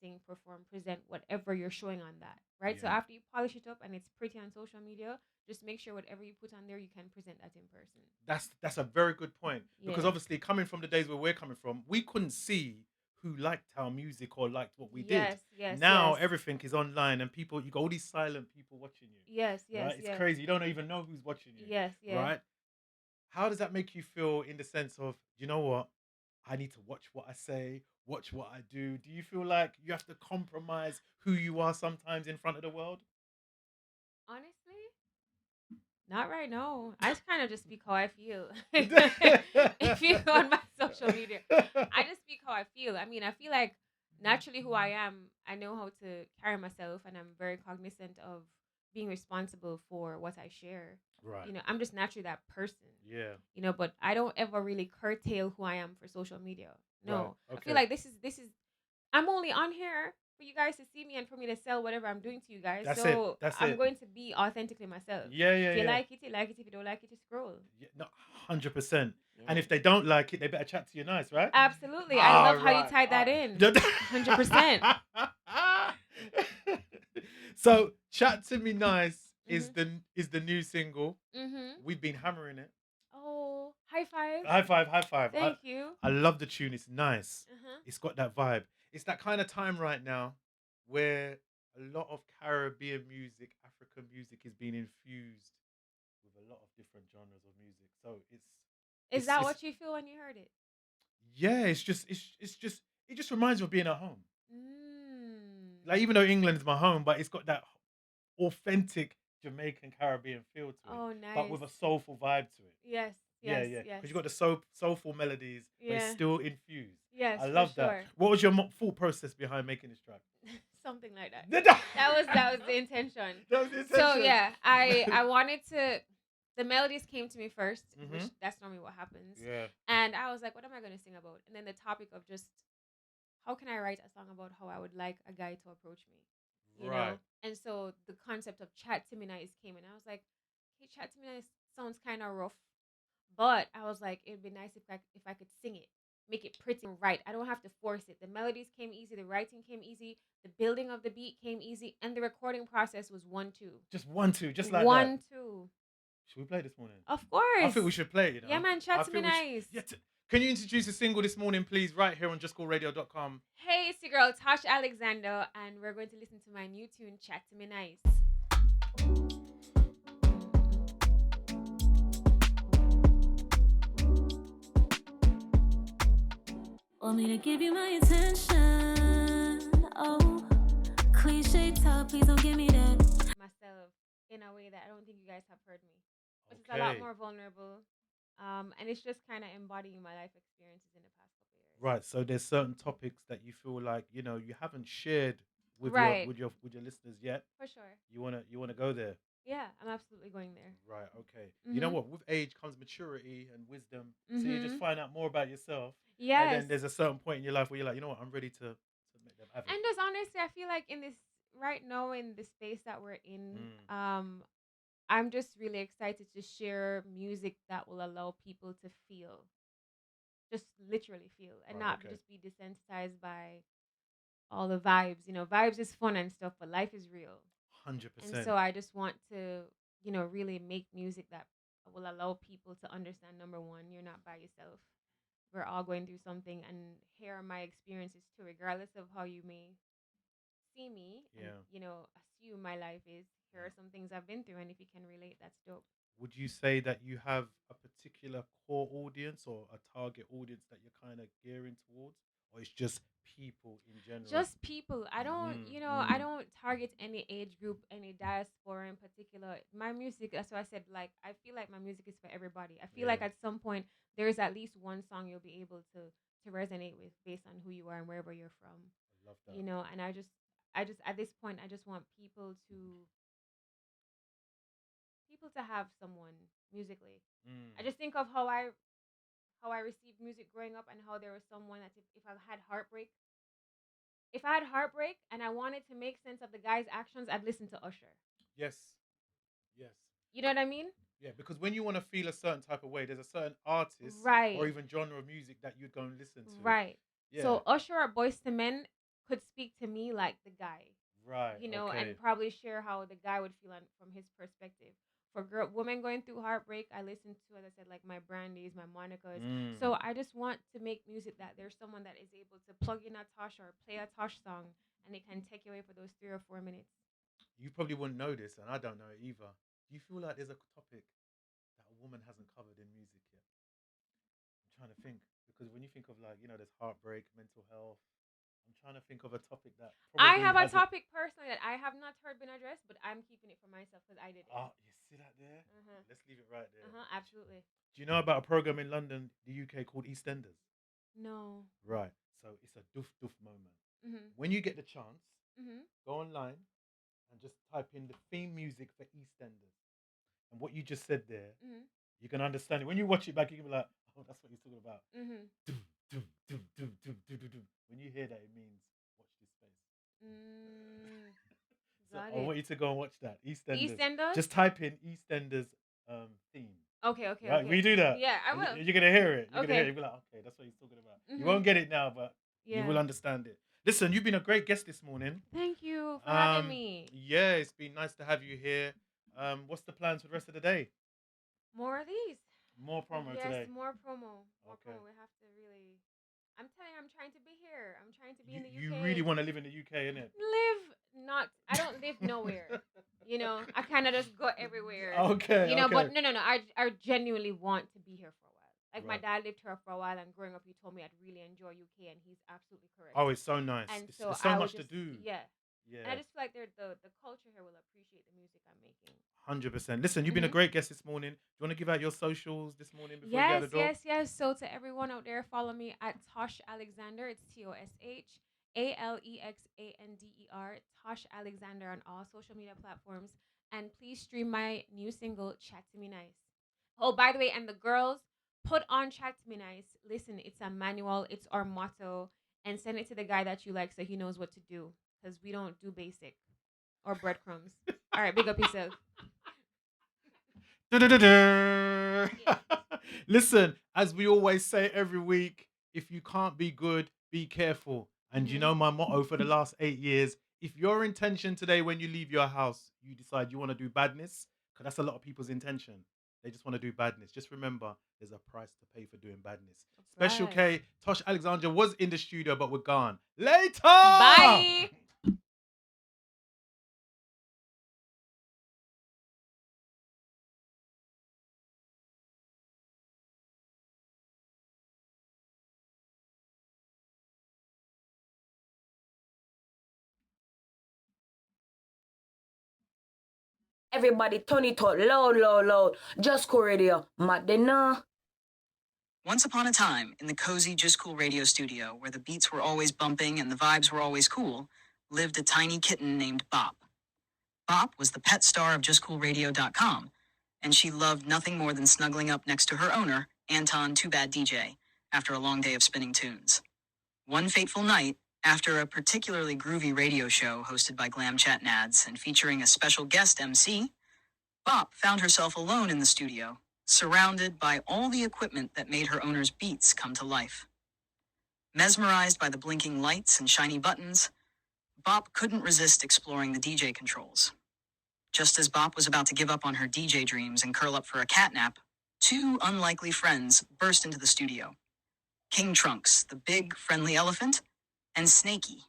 sing, perform, present whatever you're showing on that, right? So Yeah. after you polish it up and it's pretty on social media, just make sure whatever you put on there you can present that in person. That's a very good point. Because Yeah. obviously, coming from the days where we're coming from, we couldn't see who liked our music or liked what we Yes, did. yes, Now yes. everything is online and people, you got all these silent people watching you. Yes, yes, Right? It's yes. crazy. You don't even know who's watching you. Yes, yeah. Right? How does that make you feel in the sense of, you know what? I need to watch what I say, watch what I do. Do you feel like you have to compromise who you are sometimes in front of the world? Honestly, not right now. I kind of just speak how I feel. If you go on my social media, I just speak how I feel. I mean, I feel like naturally who I am, I know how to carry myself, and I'm very cognizant of being responsible for what I share. Right. I'm just naturally that person. Yeah. But I don't ever really curtail who I am for social media. No, Right, I okay. feel like this is. I'm only on here for you guys to see me and for me to sell whatever I'm doing to you guys. That's so it, that's I'm it. going to be authentically myself. Yeah, yeah, If you yeah. like it, you like it. If you don't like it, you scroll. Yeah, no, 100%. Yeah. And if they don't like it, they better chat to you nice, right? Absolutely. I love how you Alright, tied that in. alright. 100%. So, Chat to Me Nice is the new single. Mhm. We've been hammering it. Oh, high five. High five, high five. Thank you. I love the tune. It's nice. Uh-huh. It's got that vibe. It's that kind of time right now where a lot of Caribbean music, African music is being infused with a lot of different genres of music. So Is that what you feel when you heard it? yeah, it's just it just reminds me of being at home. Mm. Like even though England's my home, but it's got that authentic Jamaican Caribbean feel to it. Oh, But with a nice. soulful vibe to it. Yes. Yeah, Yes. yeah. Yes. Because you got the soulful melodies, but it's Yeah. still infused. Yes, I for love that. sure. What was your thought process behind making this track? Something like that. That that was the intention. That was the So intention. yeah, I wanted to. The melodies came to me 1st, which Mhm. that's normally what happens. Yeah. And I was like, what am I going to sing about? And then the topic of just how can I write a song about how I would like a guy to approach me, you know? Right. And so the concept of Chat to Me Nice came, and I was like, hey, Chat to Me Nice sounds kind of rough, but I was like, it'd be nice if I could sing it, make it pretty and right. I don't have to force it. The melodies came easy, the writing came easy, the building of the beat came easy, and the recording process was 1-2. Just 1-2, just like that. 1-2. Should we play this morning? Of course. I think we should play it, you know? Yeah, man, Chat I to Me think we should- Nice. Yeah, can you introduce the single this morning, please, right here on JUSCOOLRADIO.com? Hey, it's your girl Tosh Alexander, and we're going to listen to my new tune, Chat to Me Nice. Want me to give you my attention? Oh, cliche talk, please don't give me that. Myself in a way that I don't think you guys have heard me, but it's a lot Okay. more vulnerable, and it's just kind of embodying my life experiences in the past couple of years. Right, so there's certain topics that you feel like, you know, you haven't shared with Right. your listeners yet. For sure. You wanna go there. Yeah, I'm absolutely going there. Right. Okay. You know Mhm. what? With age comes maturity and wisdom. So you just Mhm. find out more about yourself. And Yes. then there's a certain point in your life where you're like, you know what? I'm ready to make them have it. And just honestly, I feel like in this right now in the space that we're in, I'm just really excited to share music that will allow people to feel, just literally feel, and Right, not okay. just be desensitized by all the vibes. Vibes is fun and stuff, but life is real. 100%. And so I just want to, really make music that will allow people to understand, number one, you're not by yourself. We're all going through something, and here are my experiences too, regardless of how you may see me and, Yeah. assume my life is. Here are some things I've been through, and if you can relate, that's dope. Would you say that you have a particular core audience or a target audience that you're kind of gearing towards, or it's just people in general? Just people. I don't, I don't target any age group, any diaspora in particular. My music, that's why I said, like, I feel like my music is for everybody. I feel like Yeah. at some point there's at least one song you'll be able to resonate with based on who you are and wherever you're from. I love that. And I just at this point I just want people to have someone musically. I just think of how I received music growing up, and how there was someone that if I had heartbreak, if I had heartbreak and I wanted to make sense of the guy's actions, I'd listen to Usher. Yes. Yes. You know what I mean? Yeah, because when you want to feel a certain type of way, there's a certain artist Right. or even genre of music that you'd go and listen to. Right. Yeah. So Usher or Boyz II Men could speak to me like the guy. Right. Okay. And probably share how the guy would feel from his perspective. For women going through heartbreak, I listen to, as I said, like my Brandies, my Monicas. So I just want to make music that there's someone that is able to plug in a Tosh or play a Tosh song, and it can take you away for those 3 or 4 minutes. You probably wouldn't know this, and I don't know it either. Do you feel like there's a topic that a woman hasn't covered in music yet? I'm trying to think, because when you think of, like, there's heartbreak, mental health. I'm trying to think of a topic that I probably have a hasn't. topic personally that I have not heard been addressed, but I'm keeping it for myself because I did it. Oh, you see that there? Let's leave it right there. Absolutely. Do you know about a program in London, the UK, called EastEnders? No. Right. So it's a doof doof moment. Mhm. When you get the chance, Mhm. go online and just type in the theme music for EastEnders. And what you just said there, Mhm. you can understand it. When you watch it back, you can be like, oh, that's what he's talking about. Mhm. Doom, doom, doom, doom, doom, doom, doom, doom. When you hear that, it means watch this space. So Got I want it. you to go and watch that. EastEnders. EastEnders? Just type in EastEnders theme. Okay. Right, we do that. Yeah, I And will. You're gonna hear it. You're gonna Okay. hear it. You'll be like, okay, that's what he's talking about. You Mhm. won't get it now, but you Yeah. will understand it. Listen, you've been a great guest this morning. Thank you for having me. Yeah, it's been nice to have you here. What's the plans for the rest of the day? More of these. More promo Yes, today. more promo. More Okay. promo. We have to really. I'm telling you, I'm trying to be here. I'm trying to be You, in the UK. you really want to live in the UK, innit? I don't live nowhere. I kind of just go everywhere. Okay, But okay. no. I genuinely want to be here for a while. Like my Right. dad lived here for a while, and growing up, he told me I'd really enjoy UK, and he's absolutely correct. Oh, it's so nice. And It's- so there's so I would much to just- do. Yeah. Yeah. And I just feel like the culture here will appreciate the music I'm making. 100%. Listen, you've been a Mhm. great guest this morning. Do you want to give out your socials this morning before we get out the door? Yes. So to everyone out there, follow me at Tosh Alexander. It's TOSHALEXANDER. Tosh Alexander on all social media platforms. And please stream my new single, Chat to Me Nice. Oh, by the way, and the girls, put on Chat to Me Nice. Listen, it's a manual, it's our motto. And send it to the guy that you like so he knows what to do. Because we don't do basic or breadcrumbs. All right, big up yourself. Listen, as we always say every week, if you can't be good, be careful. And you know my motto for the last 8 years, if your intention today when you leave your house, you decide you want to do badness, because that's a lot of people's intention. They just want to do badness. Just remember, there's a price to pay for doing badness. Special K, Tosh Alexandra was in the studio, but we're gone. Later! Bye! Everybody turn it up loud. Just Cool Radio. Madena. Once upon a time, in the cozy Just Cool radio studio, where the beats were always bumping and the vibes were always cool, lived a tiny kitten named Bop. Bop was the pet star of JUSCOOLRADIO.com, and she loved nothing more than snuggling up next to her owner, Anton Too Bad DJ, after a long day of spinning tunes. One fateful night, after a particularly groovy radio show hosted by Glam Chat Nads and featuring a special guest MC, Bop found herself alone in the studio, surrounded by all the equipment that made her owner's beats come to life. Mesmerized by the blinking lights and shiny buttons, Bop couldn't resist exploring the DJ controls. Just as Bop was about to give up on her DJ dreams and curl up for a catnap, two unlikely friends burst into the studio. King Trunks, the big, friendly elephant, and Snaky,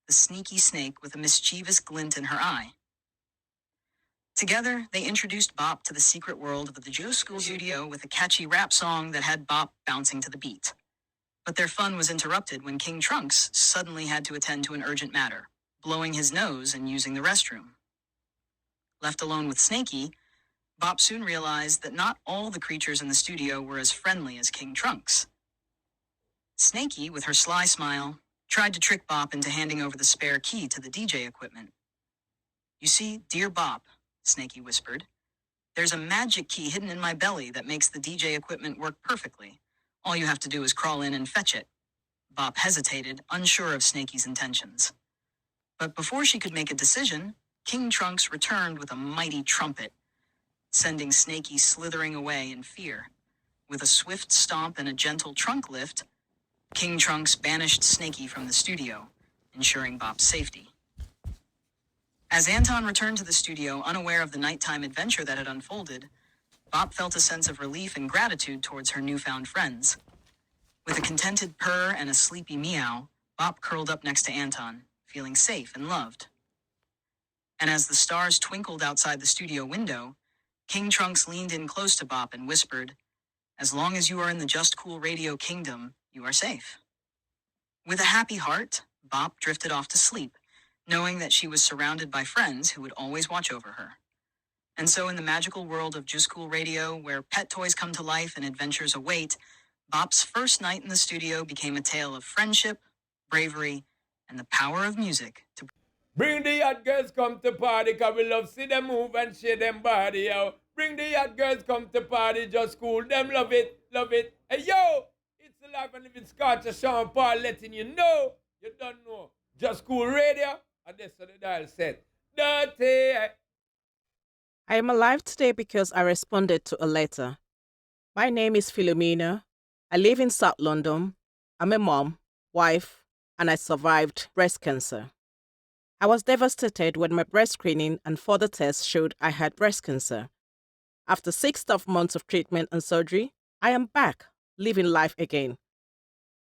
the sneaky snake with a mischievous glint in her eye. Together, they introduced Bop to the secret world of the Joe School studio with a catchy rap song that had Bop bouncing to the beat. But their fun was interrupted when King Trunks suddenly had to attend to an urgent matter, blowing his nose and using the restroom. Left alone with Snaky, Bop soon realized that not all the creatures in the studio were as friendly as King Trunks. Snaky, with her sly smile, tried to trick Bop into handing over the spare key to the DJ equipment. "You see, dear Bop," Snaky whispered, "there's a magic key hidden in my belly that makes the DJ equipment work perfectly. All you have to do is crawl in and fetch it." Bop hesitated, unsure of Snaky's intentions. But before she could make a decision, King Trunks returned with a mighty trumpet, sending Snaky slithering away in fear. With a swift stomp and a gentle trunk lift, King Trunks banished Snaky from the studio, ensuring Bop's safety. As Anton returned to the studio, unaware of the nighttime adventure that had unfolded, Bop felt a sense of relief and gratitude towards her newfound friends. With a contented purr and a sleepy meow, Bop curled up next to Anton, feeling safe and loved. And as the stars twinkled outside the studio window, King Trunks leaned in close to Bop and whispered, "As long as you are in the Just Cool Radio kingdom, you are safe." With a happy heart, Bop drifted off to sleep, knowing that she was surrounded by friends who would always watch over her. And so in the magical world of Just Cool Radio, where pet toys come to life and adventures await, Bop's first night in the studio became a tale of friendship, bravery, and the power of music to Bring the hot girls come to party, cause we love see them move and shake them body, yo. Bring the hot girls come to party, Just Cool, them love it, love it. Hey, yo, it's the Life and Living Scotch of Sean Paul letting you know, you don't know. Just Cool Radio, and this is the dial set. Dirty. I am alive today because I responded to a letter. My name is Philomena. I live in South London. I'm a mom, wife, and I survived breast cancer. I was devastated when my breast screening and further tests showed I had breast cancer. After 6 tough months of treatment and surgery, I am back, living life again.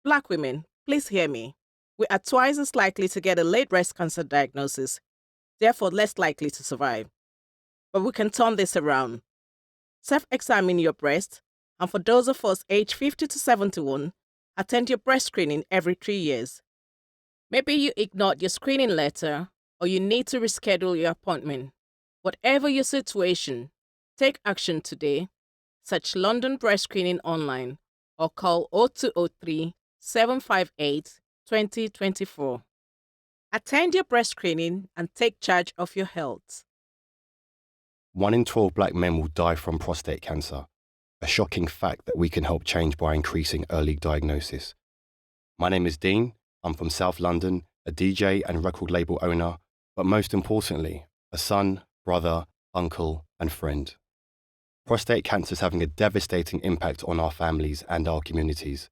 Black women, please hear me. We are twice as likely to get a late breast cancer diagnosis, therefore less likely to survive. But we can turn this around. Self-examine your breast, and for those of us aged 50 to 71, attend your breast screening every 3 years. Maybe you ignored your screening letter, or you need to reschedule your appointment. Whatever your situation, take action today. Search London Breast Screening online or call 0203 758 2024. Attend your breast screening and take charge of your health. 1 in 12 black men will die from prostate cancer, a shocking fact that we can help change by increasing early diagnosis. My name is Dean. I'm from South London, a DJ and record label owner, but most importantly, a son, brother, uncle, and friend. Prostate cancer is having a devastating impact on our families and our communities.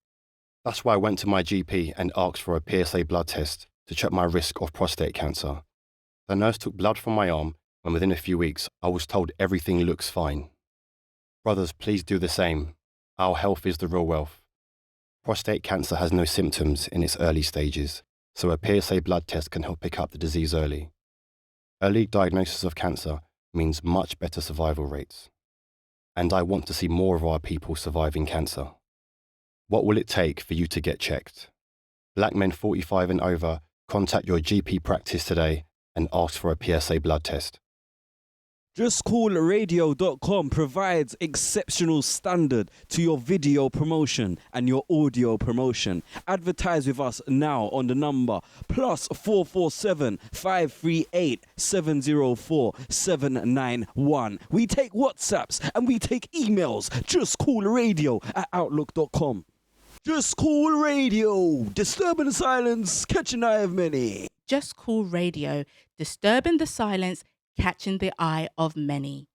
That's why I went to my GP and asked for a PSA blood test to check my risk of prostate cancer. The nurse took blood from my arm, and within a few weeks, I was told everything looks fine. Brothers, please do the same. Our health is the real wealth. Prostate cancer has no symptoms in its early stages, so a PSA blood test can help pick up the disease early. Early diagnosis of cancer means much better survival rates. And I want to see more of our people surviving cancer. What will it take for you to get checked? Black men 45 and over, contact your GP practice today and ask for a PSA blood test. JustCoolRadio.com provides exceptional standard to your video promotion and your audio promotion. Advertise with us now on the number +447 538 704 791. We take WhatsApps and we take emails. JustCoolRadio@outlook.com. Just Cool Radio, disturbing the silence, catching the eye of many. Just Cool Radio, disturbing the silence, catching the eye of many.